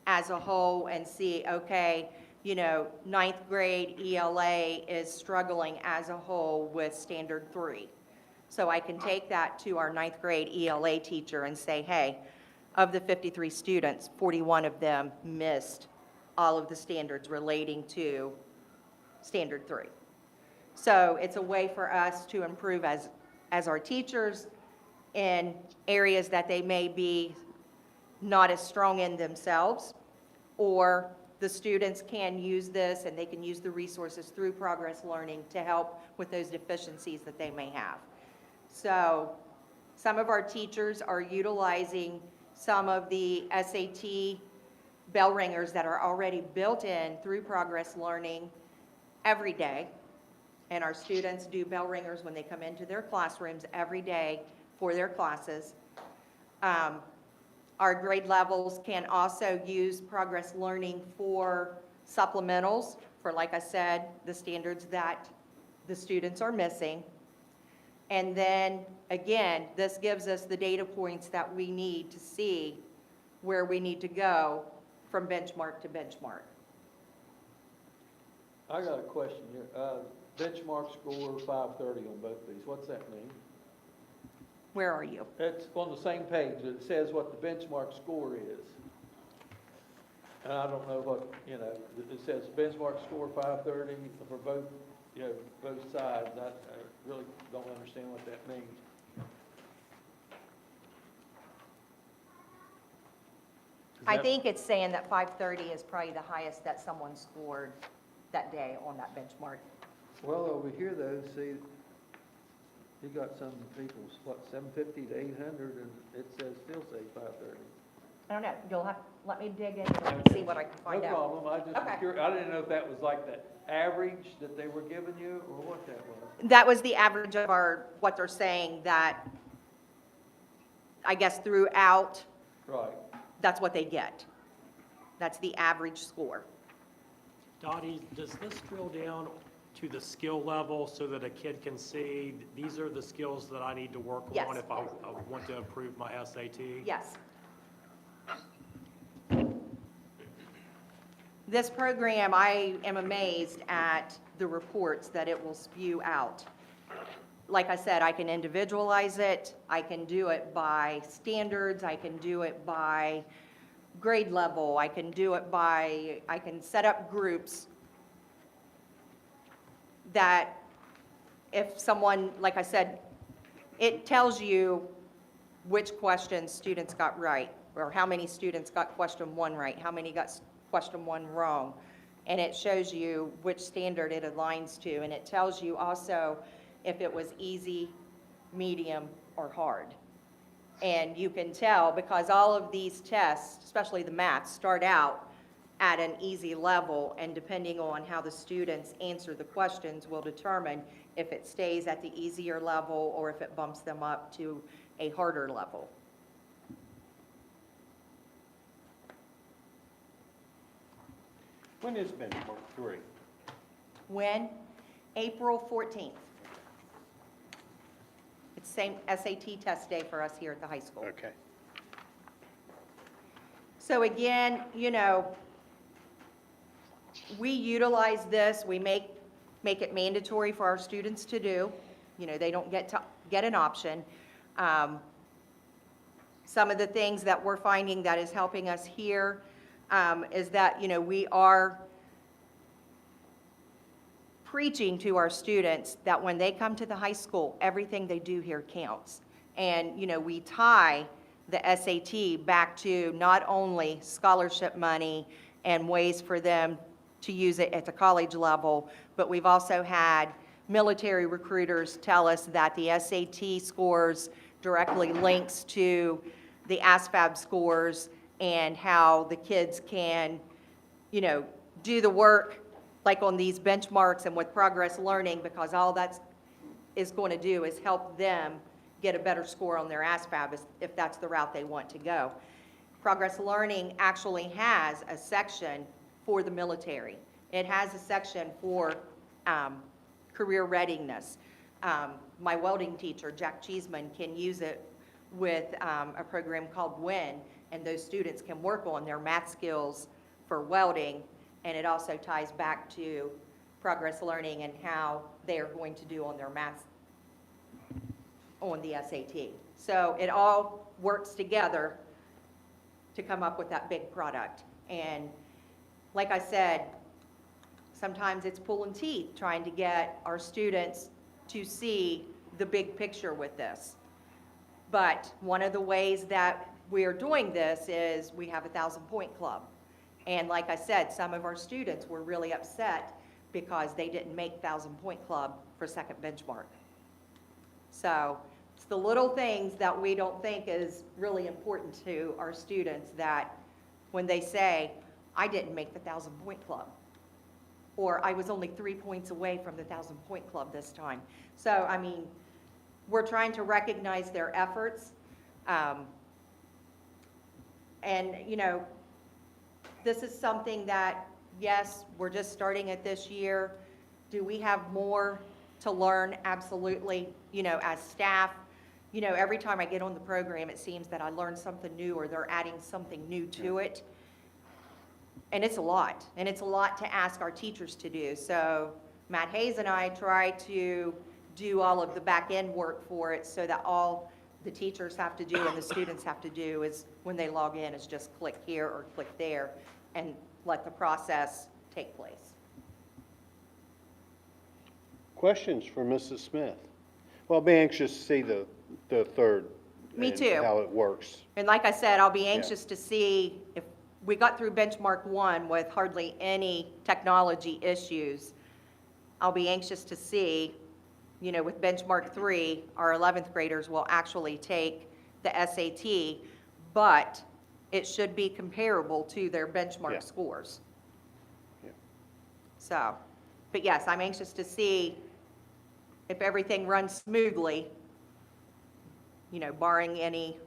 as a whole and see, okay, you know, 9th grade ELA is struggling as a whole with standard 3. So I can take that to our 9th grade ELA teacher and say, hey, of the 53 students, 41 of them missed all of the standards relating to standard 3. So it's a way for us to improve as our teachers in areas that they may be not as strong in themselves, or the students can use this and they can use the resources through progress learning to help with those deficiencies that they may have. So some of our teachers are utilizing some of the SAT bell ringers that are already built in through progress learning every day. And our students do bell ringers when they come into their classrooms every day for their classes. Our grade levels can also use progress learning for supplementals, for, like I said, the standards that the students are missing. And then, again, this gives us the data points that we need to see where we need to go from benchmark to benchmark. I got a question here. Benchmark score 530 on both these. What's that mean? Where are you? It's on the same page. It says what the benchmark score is. And I don't know what, you know, it says benchmark score 530 for both, you know, both sides. I really don't understand what that means. I think it's saying that 530 is probably the highest that someone scored that day on that benchmark. Well, over here though, see, you got some people's, what, 750 to 800, and it says, still say 530. I don't know, you'll have, let me dig into it and see what I can find No out. problem, I just was Okay. curious. I didn't know if that was like the average that they were giving you, or what that was. That was the average of our, what they're saying that, I guess throughout, Right. that's what they get. That's the average score. Dottie, does this drill down to the skill level so that a kid can see, these are the skills that I need to work Yes. on if I want to improve my SAT? Yes. This program, I am amazed at the reports that it will spew out. Like I said, I can individualize it, I can do it by standards, I can do it by grade level, I can do it by, I can set up groups that if someone, like I said, it tells you which questions students got right, or how many students got question 1 right, how many got question 1 wrong. And it shows you which standard it aligns to, and it tells you also if it was easy, medium, or hard. And you can tell because all of these tests, especially the math, start out at an easy level, and depending on how the students answer the questions will determine if it stays at the easier level or if it bumps them up to a harder level. When is benchmark 3? When? April 14th. It's same SAT test day for us here at the high school. Okay. So again, you know, we utilize this, we make it mandatory for our students to do. You know, they don't get an option. Some of the things that we're finding that is helping us here is that, you know, we are preaching to our students that when they come to the high school, everything they do here counts. And, you know, we tie the SAT back to not only scholarship money and ways for them to use it at the college level, but we've also had military recruiters tell us that the SAT scores directly links to the ASVAB scores and how the kids can, you know, do the work like on these benchmarks and with progress learning, because all that is going to do is help them get a better score on their ASVAB if that's the route they want to go. Progress learning actually has a section for the military. It has a section for career readiness. My welding teacher, Jack Cheeseman, can use it with a program called WIN, and those students can work on their math skills for welding, and it also ties back to progress learning and how they are going to do on their math on the SAT. So it all works together to come up with that big product. And like I said, sometimes it's pulling teeth trying to get our students to see the big picture with this. But one of the ways that we are doing this is we have a 1,000-point club. And like I said, some of our students were really upset because they didn't make 1,000-point club for second benchmark. So it's the little things that we don't think is really important to our students, that when they say, I didn't make the 1,000-point club, or I was only 3 points away from the 1,000-point club this time. So, I mean, we're trying to recognize their efforts. And, you know, this is something that, yes, we're just starting it this year. Do we have more to learn? Absolutely. You know, as staff, you know, every time I get on the program, it seems that I learn something new or they're adding something new to it. And it's a lot. And it's a lot to ask our teachers to do. So Matt Hayes and I try to do all of the back end work for it so that all the teachers have to do and the students have to do is when they log in is just click here or click there and let the process take place. Questions for Mrs. Smith? Well, I'll be anxious to see the third. Me and too. how it works. And like I said, I'll be anxious to see if we got through benchmark 1 with hardly any technology issues. I'll be anxious to see, you know, with benchmark 3, our 11th graders will actually take the SAT, but it should be comparable to their benchmark Yeah. scores. Yeah. So, but yes, I'm anxious to see if everything runs smoothly, you know, barring any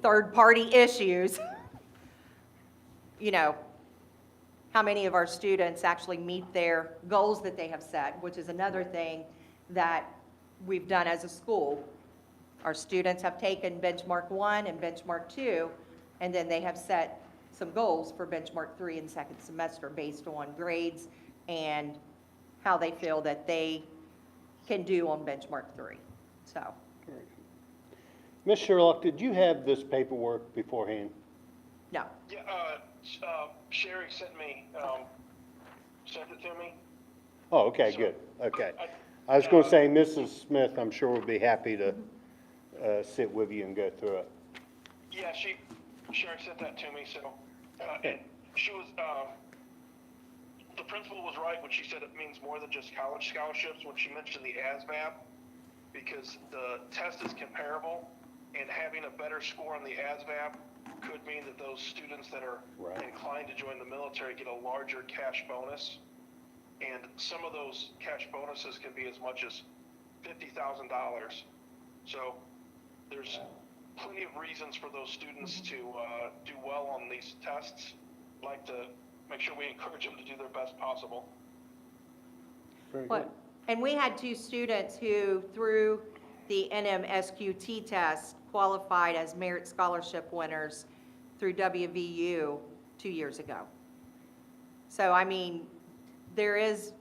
third-party issues, you know, how many of our students actually meet their goals that they have set, which is another thing that we've done as a school. Our students have taken benchmark 1 and benchmark 2, and then they have set some goals for benchmark 3 and second semester based on grades and how they feel that they can do on benchmark 3. So, Ms. Sherlock, did you have this paperwork beforehand? no. Yeah, Sherry sent it to me. Oh, okay, So, good, okay. I was gonna say, Mrs. Smith, I'm sure would be happy to, sit with you and go through it. Yeah, Sherry sent that to me, so, and she was, the principal was right when she said it means more than just college scholarships when she mentioned the ASVAB, because the test is comparable, and having a better score on the ASVAB could mean that those students that are Right. inclined to join the military get a larger cash bonus, and some of those cash bonuses can be as much as $50,000. So there's plenty of reasons for those students to do well on these tests. I'd like to make sure we encourage them to do their best possible. Very good. What? And we had 2 students who, through the NMSQT test, qualified as merit scholarship winners through WVU 2 years ago. So, I mean, there is,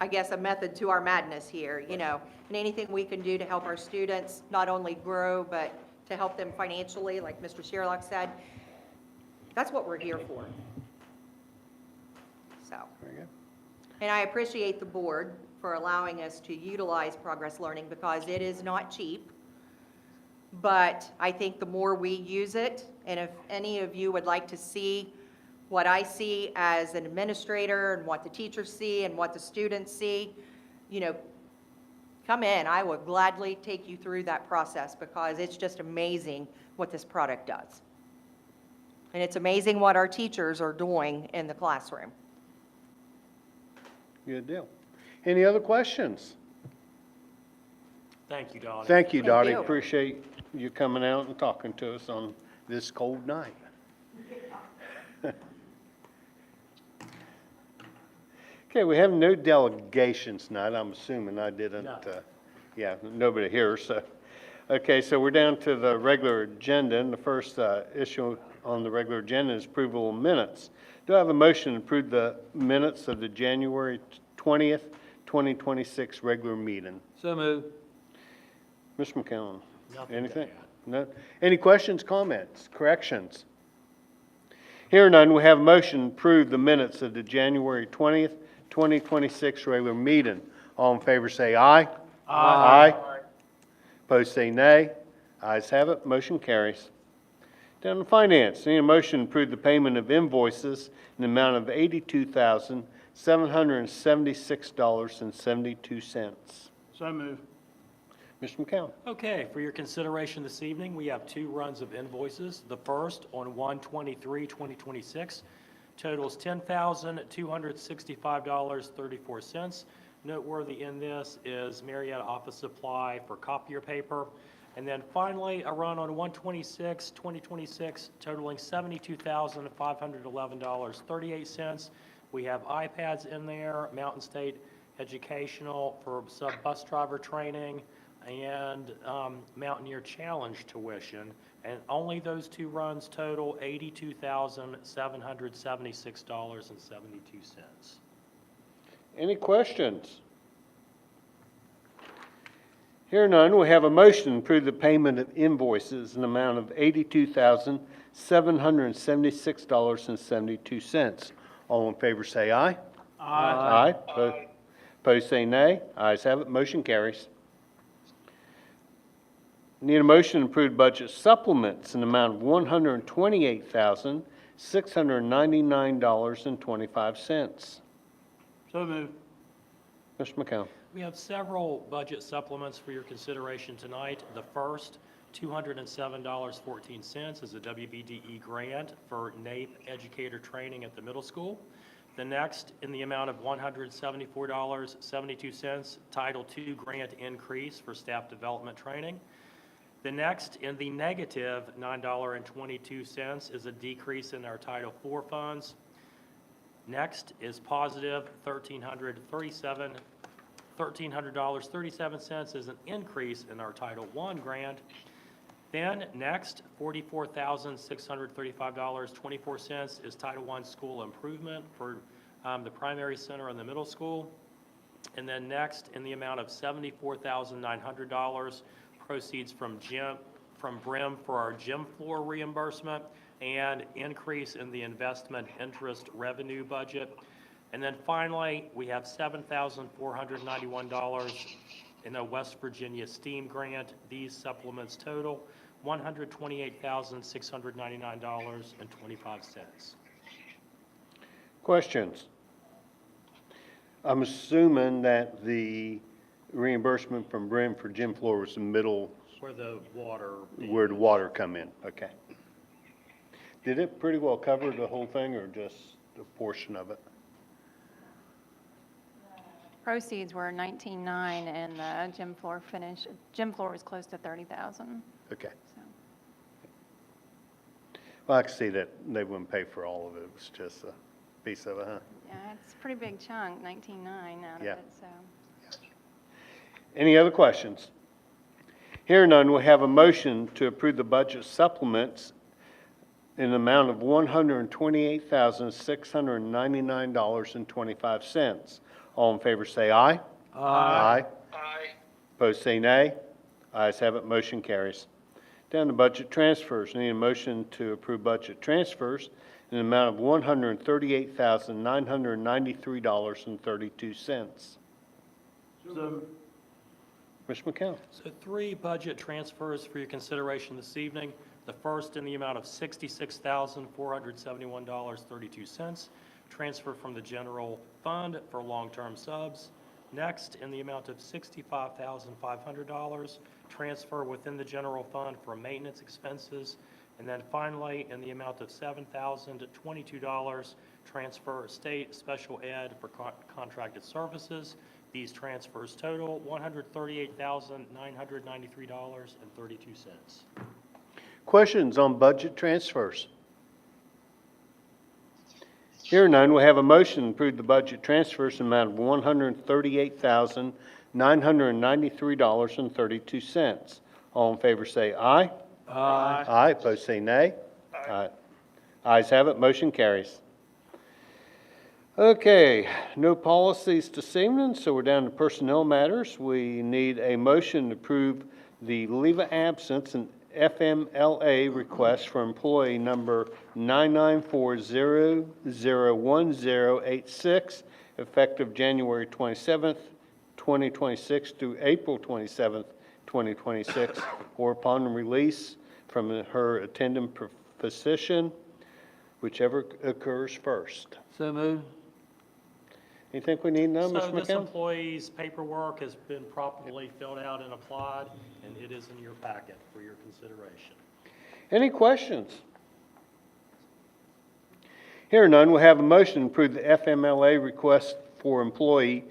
I guess, a method to our madness here, you know, and anything we can do to help our students not only grow, but to help them financially, like Mr. Sherlock said, that's what we're here for. So, Very good. and I appreciate the board for allowing us to utilize Progress Learning because it is not cheap. But I think the more we use it, and if any of you would like to see what I see as an administrator and what the teachers see and what the students see, you know, come in. I would gladly take you through that process because it's just amazing what this product does. And it's amazing what our teachers are doing in the classroom. Good deal. Any other questions? Thank you, Donnie. Thank you, Thank Dottie. you. Appreciate you coming out and talking to us on this cold night. Okay, we have no delegations tonight. I'm assuming I didn't, No. yeah, nobody here, so. Okay, so we're down to the regular agenda, and the first issue on the regular agenda is approval of minutes. Do I have a motion to approve the minutes of the January 20th, 2026 regular meeting? So move. Mr. McCollum? Nothing to Anything? add. No? Any questions, comments, corrections? Hearing none, we have a motion to approve the minutes of the January 20th, 2026 regular meeting. All in favor say aye. Aye. Opposed say nay. Ayes have it, motion carries. Down to finance, need a motion to approve the payment of invoices in the amount of $82,776.72. So move. Mr. McCown. Okay, for your consideration this evening, we have 2 runs of invoices. The first on 1/23/2026 totals $10,265.34. Noteworthy in this is Marietta Office Supply for copier paper. And then finally, a run on 1/26/2026 totaling $72,511.38. We have iPads in there, Mountain State Educational for sub-bus driver training, and Mountaineer Challenge tuition. And only those 2 runs total $82,776.72. Any questions? Hearing none, we have a motion to approve the payment of invoices in the amount of $82,776.72. All in favor say aye. Aye. Aye. Opposed say nay. Ayes have it, motion carries. Need a motion to approve budget supplements in the amount of $128,699.25. So move. Mr. McCown. We have several budget supplements for your consideration tonight. The first, $207.14, is a WBDE grant for NAEP educator training at the middle school. The next, in the amount of $174.72, Title II grant increase for staff development training. The next, in the negative $9.22, is a decrease in our Title IV funds. Next is positive $1,300.37 is an increase in our Title I grant. Then next, $44,635.24 is Title I school improvement for the primary center and the middle school. And then next, in the amount of $74,900, proceeds from BRIM for our gym floor reimbursement and increase in the investment interest revenue budget. And then finally, we have $7,491 in a West Virginia STEAM grant. These supplements total $128,699.25. Questions? I'm assuming that the reimbursement from BRIM for gym floor was the middle, Where the water. where the water come in, okay. Did it pretty well cover the whole thing or just a portion of it? Proceeds were 19.9 and the gym floor was close to 30,000. Okay. So Well, I can see that they wouldn't pay for all of it, it was just a piece of it, huh? yeah, it's a pretty big chunk, 19.9 out of Yeah. it, so. Any other questions? Hearing none, we have a motion to approve the budget supplements in the amount of $128,699.25. All in favor say aye. Aye. Aye. Opposed say nay. Ayes have it, motion carries. Down to budget transfers. Need a motion to approve budget transfers in the amount of $138,993.32. So, Mr. McCown. So 3 budget transfers for your consideration this evening. The first in the amount of $66,471.32, transfer from the general fund for long-term subs. Next, in the amount of $65,500, transfer within the general fund for maintenance expenses. And then finally, in the amount of $7,022, transfer state special ed for contracted services. These transfers total $138,993.32. Questions on budget transfers? Here none, we have a motion to approve the budget transfers in the amount of $138,993.32. All in favor say aye. aye. Aye, opposed say nay. Aye. Ayes have it, motion carries. Okay, no policies this evening, so we're down to personnel matters. We need a motion to approve the leave of absence and FMLA request for employee number 994001086, effective January 27th, 2026 through April 27th, 2026, or upon release from her attendant physician, whichever occurs first. So moved. You think we need none, Mr. So this McCown? employee's paperwork has been properly filled out and applied, and it is in your packet for your consideration. Any questions? Here none, we'll have a motion to approve the FMLA request for employee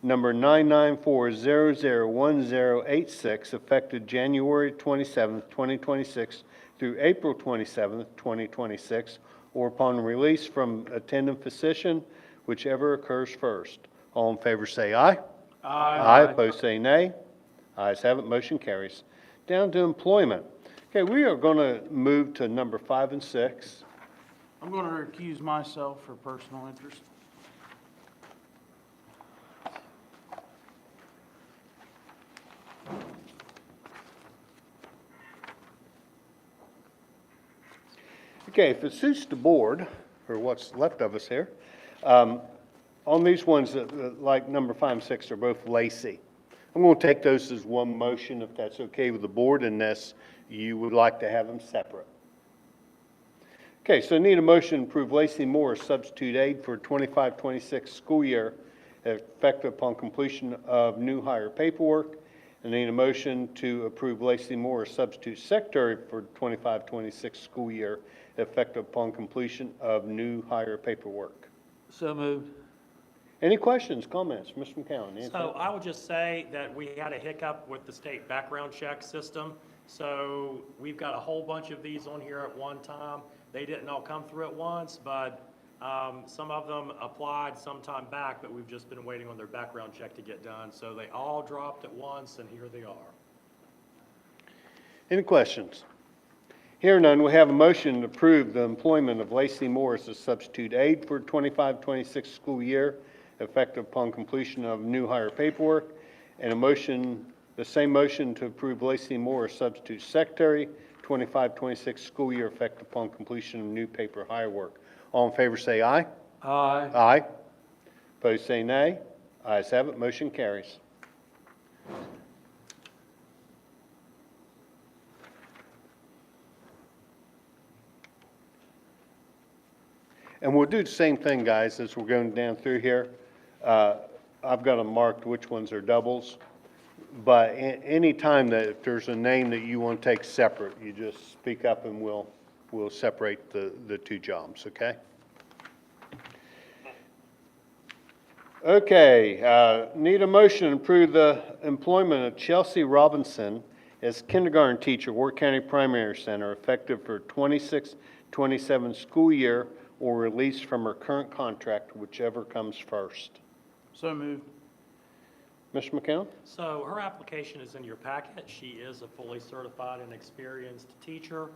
number 994001086, effective January 27th, 2026 through April 27th, 2026, or upon release from attendant physician, whichever occurs first. All in favor say aye. Aye, opposed say nay. Ayes have it, motion carries. Down to employment. Okay, we are going to move to number 5 and 6. I'm going to recuse myself for personal interest. Okay, if it suits the board, or what's left of us here, on these ones, like number 5 and 6, are both Lacey. I'm going to take those as one motion, if that's okay with the board, unless you would like to have them separate. Okay, so I need a motion to approve Lacey Moore as substitute aide for 25-26 school year, effective upon completion of new hire paperwork. I need a motion to approve Lacey Moore as substitute secretary for 25-26 school year, effective upon completion of new hire paperwork. So moved. Any questions, comments? Mr. McCown? anything? So I would just say that we had a hiccup with the state background check system. So we've got a whole bunch of these on here at one time. They didn't all come through at once, but some of them applied some time back, but we've just been waiting on their background check to get done. So they all dropped at once, and here they are. Any questions? Here none, we have a motion to approve the employment of Lacey Moore as a substitute aide for 25-26 school year, effective upon completion of new hire paperwork, and a motion, the same motion to approve Lacey Moore as substitute secretary, 25-26 school year, effective upon completion of new paper hire work. All in favor say aye. Aye. Aye. Opposed say nay. Ayes have it, motion carries. And we'll do the same thing, guys, as we're going down through here. I've got them marked which ones are doubles, but any time that if there's a name that you want to take separate, you just speak up and we'll separate the two jobs, okay? Okay, need a motion to approve the employment of Chelsea Robinson as kindergarten teacher, Wirt County Primary Center, effective for 26-27 school year, or released from her current contract, whichever comes first. So moved. Mr. McCown? So her application is in your packet. She is a fully certified and experienced teacher.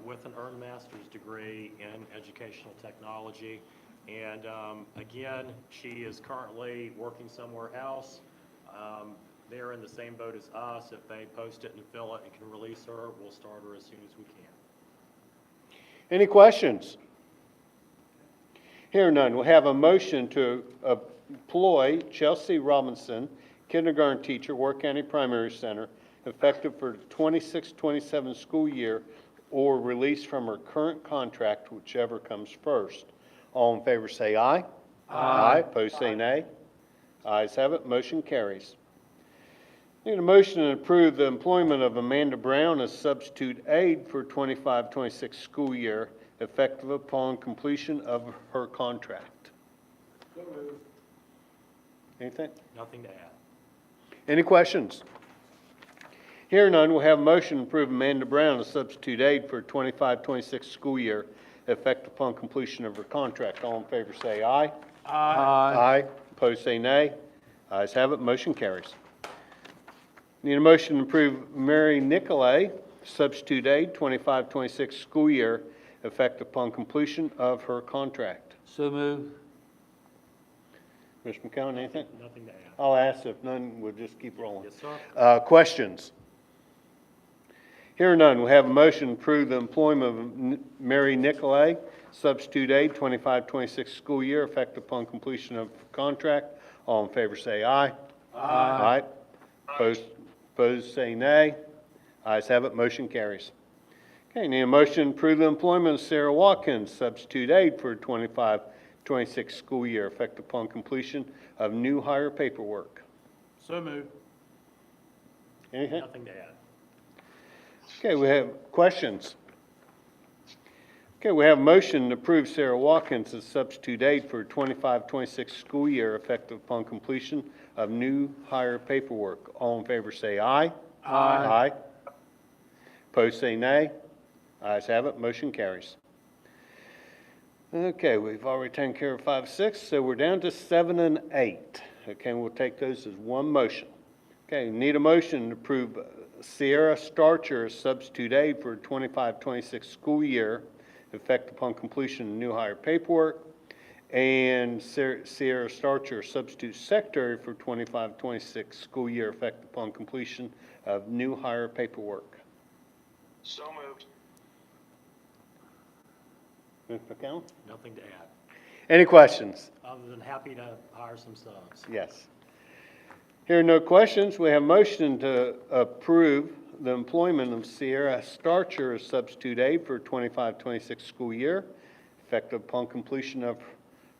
with an earned master's degree in educational technology. And again, she is currently working somewhere else. They're in the same boat as us. If they post it and fill it and can release her, we'll start her as soon as we can. Any questions? Hearing none, we'll have a motion to employ Chelsea Robinson, kindergarten teacher, Wirt County Primary Center, effective for the 26-27 school year, or release from her current contract, whichever comes first. All in favor say aye. Aye. Opposed say nay. Ayes have it, motion carries. Need a motion to approve the employment of Amanda Brown as substitute aide for 25-26 school year, effective upon completion of her contract. Anything? Nothing to add. Any questions? Hearing none, we'll have a motion to approve Amanda Brown as substitute aide for 25-26 school year, effective upon completion of her contract. All in favor say aye. Aye. Opposed say nay. Ayes have it, motion carries. Need a motion to approve Mary Nicolay, substitute aide, 25-26 school year, effective upon completion of her contract. So moved. Mr. McCown, anything? Nothing to add. I'll ask, if none, we'll just keep rolling. Yes, sir. Questions? Hearing none, we have a motion to approve the employment of Mary Nicolay, substitute aide, 25-26 school year, effective upon completion of contract. All in favor say aye. Aye. Opposed say nay. Ayes have it, motion carries. Okay, need a motion to approve the employment of Sarah Watkins, substitute aide for 25-26 school year, effective upon completion of new hire paperwork. So moved. Anything? Nothing to add. Okay, we have questions. Okay, we have a motion to approve Sarah Watkins as substitute aide for 25-26 school year, effective upon completion of new hire paperwork. All in favor say aye. Aye. Opposed say nay. Ayes have it, motion carries. Okay, we've already taken care of 5, 6, so we're down to 7 and 8. Okay, we'll take those as one motion. Okay, need a motion to approve Sierra Starcher as substitute aide for 25-26 school year, effective upon completion of new hire paperwork, and Sierra Starcher substitute secretary for 25-26 school year, effective upon completion of new hire paperwork. So moved. Mr. McCown? Nothing to add, Any questions? other than happy to hire some subs. Yes. Hearing no questions, we have motion to approve the employment of Sierra Starcher as substitute aide for 25-26 school year, effective upon completion of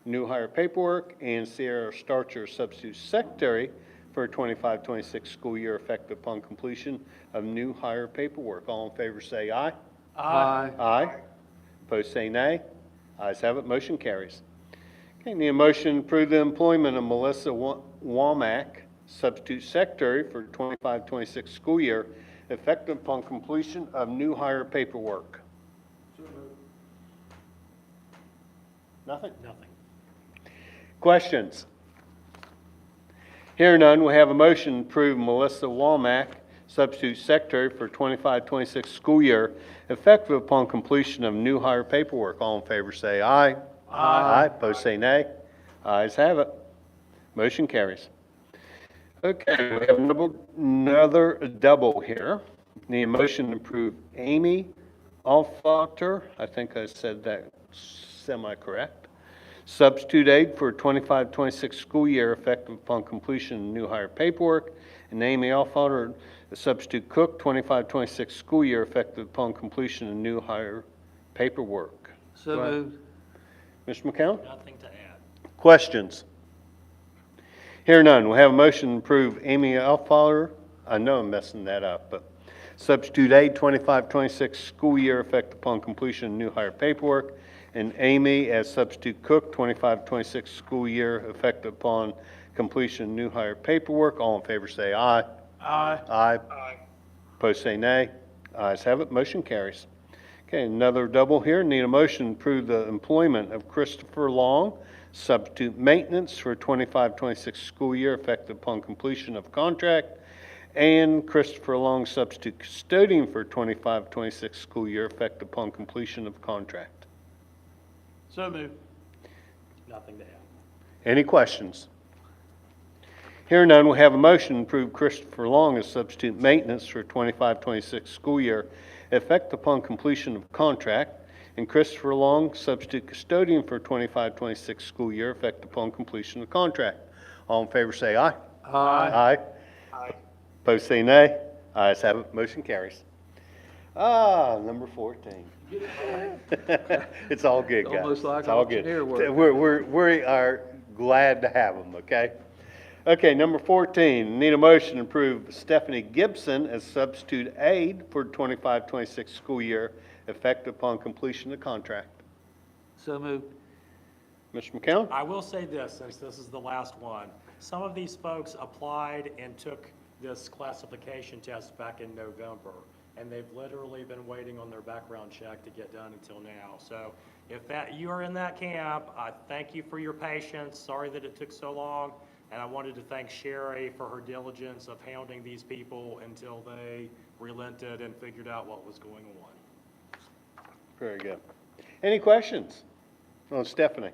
new hire paperwork, and Sierra Starcher substitute secretary for 25-26 school year, effective upon completion of new hire paperwork. All in favor say aye. Aye. Aye. Opposed say nay. Ayes have it, motion carries. Okay, need a motion to approve the employment of Melissa Womack, substitute secretary for 25-26 school year, effective upon completion of new hire paperwork. Nothing? Nothing. Questions? Hearing none, we have a motion to approve Melissa Womack, substitute secretary for 25-26 school year, effective upon completion of new hire paperwork. All in favor say aye. Aye. Opposed say nay. Ayes have it. Motion carries. Okay, we have another double here. Need a motion to approve Amy Alfater, I think I said that semi-correct, substitute aide for 25-26 school year, effective upon completion of new hire paperwork, and Amy Alfater, substitute cook, 25-26 school year, effective upon completion of new hire paperwork. So moved. Mr. McCown? Nothing to add. Questions? Hear none, we'll have a motion to approve Amy Alfater, I know I'm messing that up, but substitute aide, 25-26 school year, effective upon completion of new hire paperwork, and Amy as substitute cook, 25-26 school year, effective upon completion of new hire paperwork. All in favor say aye. Aye. Aye. Aye. Opposed say nay. Ayes have it, motion carries. Okay, another double here. Need a motion to approve the employment of Christopher Long, substitute maintenance for 25-26 school year, effective upon completion of contract, and Christopher Long, substitute custodian for 25-26 school year, effective upon completion of contract. So moved. Nothing to add. Any questions? Hearing none, we have a motion to approve Christopher Long as substitute maintenance for 25-26 school year, effect upon completion of contract, and Christopher Long, substitute custodian for 25-26 school year, effect upon completion of contract. All in favor say aye. Aye. Aye. Opposed say nay. Ayes have it, motion carries. Number 14. It's all good, guys. Almost like It's all good. auctioneer work. We are glad to have them, okay? Okay, number 14, need a motion to approve Stephanie Gibson as substitute aide for 25-26 school year, effective upon completion of the contract. So moved. Mr. McCown? I will say this, since this is the last one. Some of these folks applied and took this classification test back in November, and they've literally been waiting on their background check to get done until now. So if you are in that camp, I thank you for your patience. Sorry that it took so long. And I wanted to thank Sherry for her diligence of hounding these people until they relented and figured out what was going on. Very good. Any questions on Stephanie?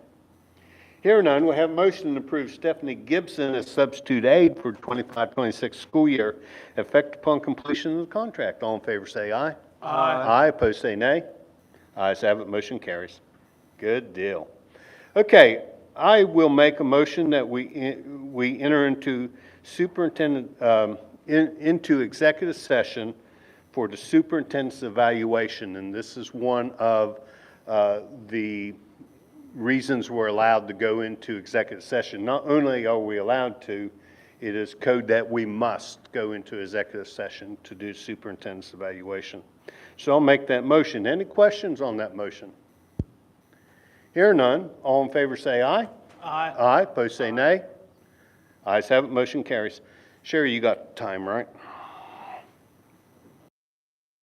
Hearing none, we have a motion to approve Stephanie Gibson as substitute aide for 25-26 school year, effective upon completion of the contract. All in favor say aye. Aye, opposed say nay. Ayes have it, motion carries. Good deal. Okay, I will make a motion that we enter into into executive session for the superintendent's evaluation, and this is one of the reasons we're allowed to go into executive session. Not only are we allowed to, it is code that we must go into executive session to do superintendent's evaluation. So I'll make that motion. Any questions on that motion? Hear none. All in favor say aye. Aye. Aye. Opposed say nay. Ayes have it. Motion carries. Sherry, you got time, right?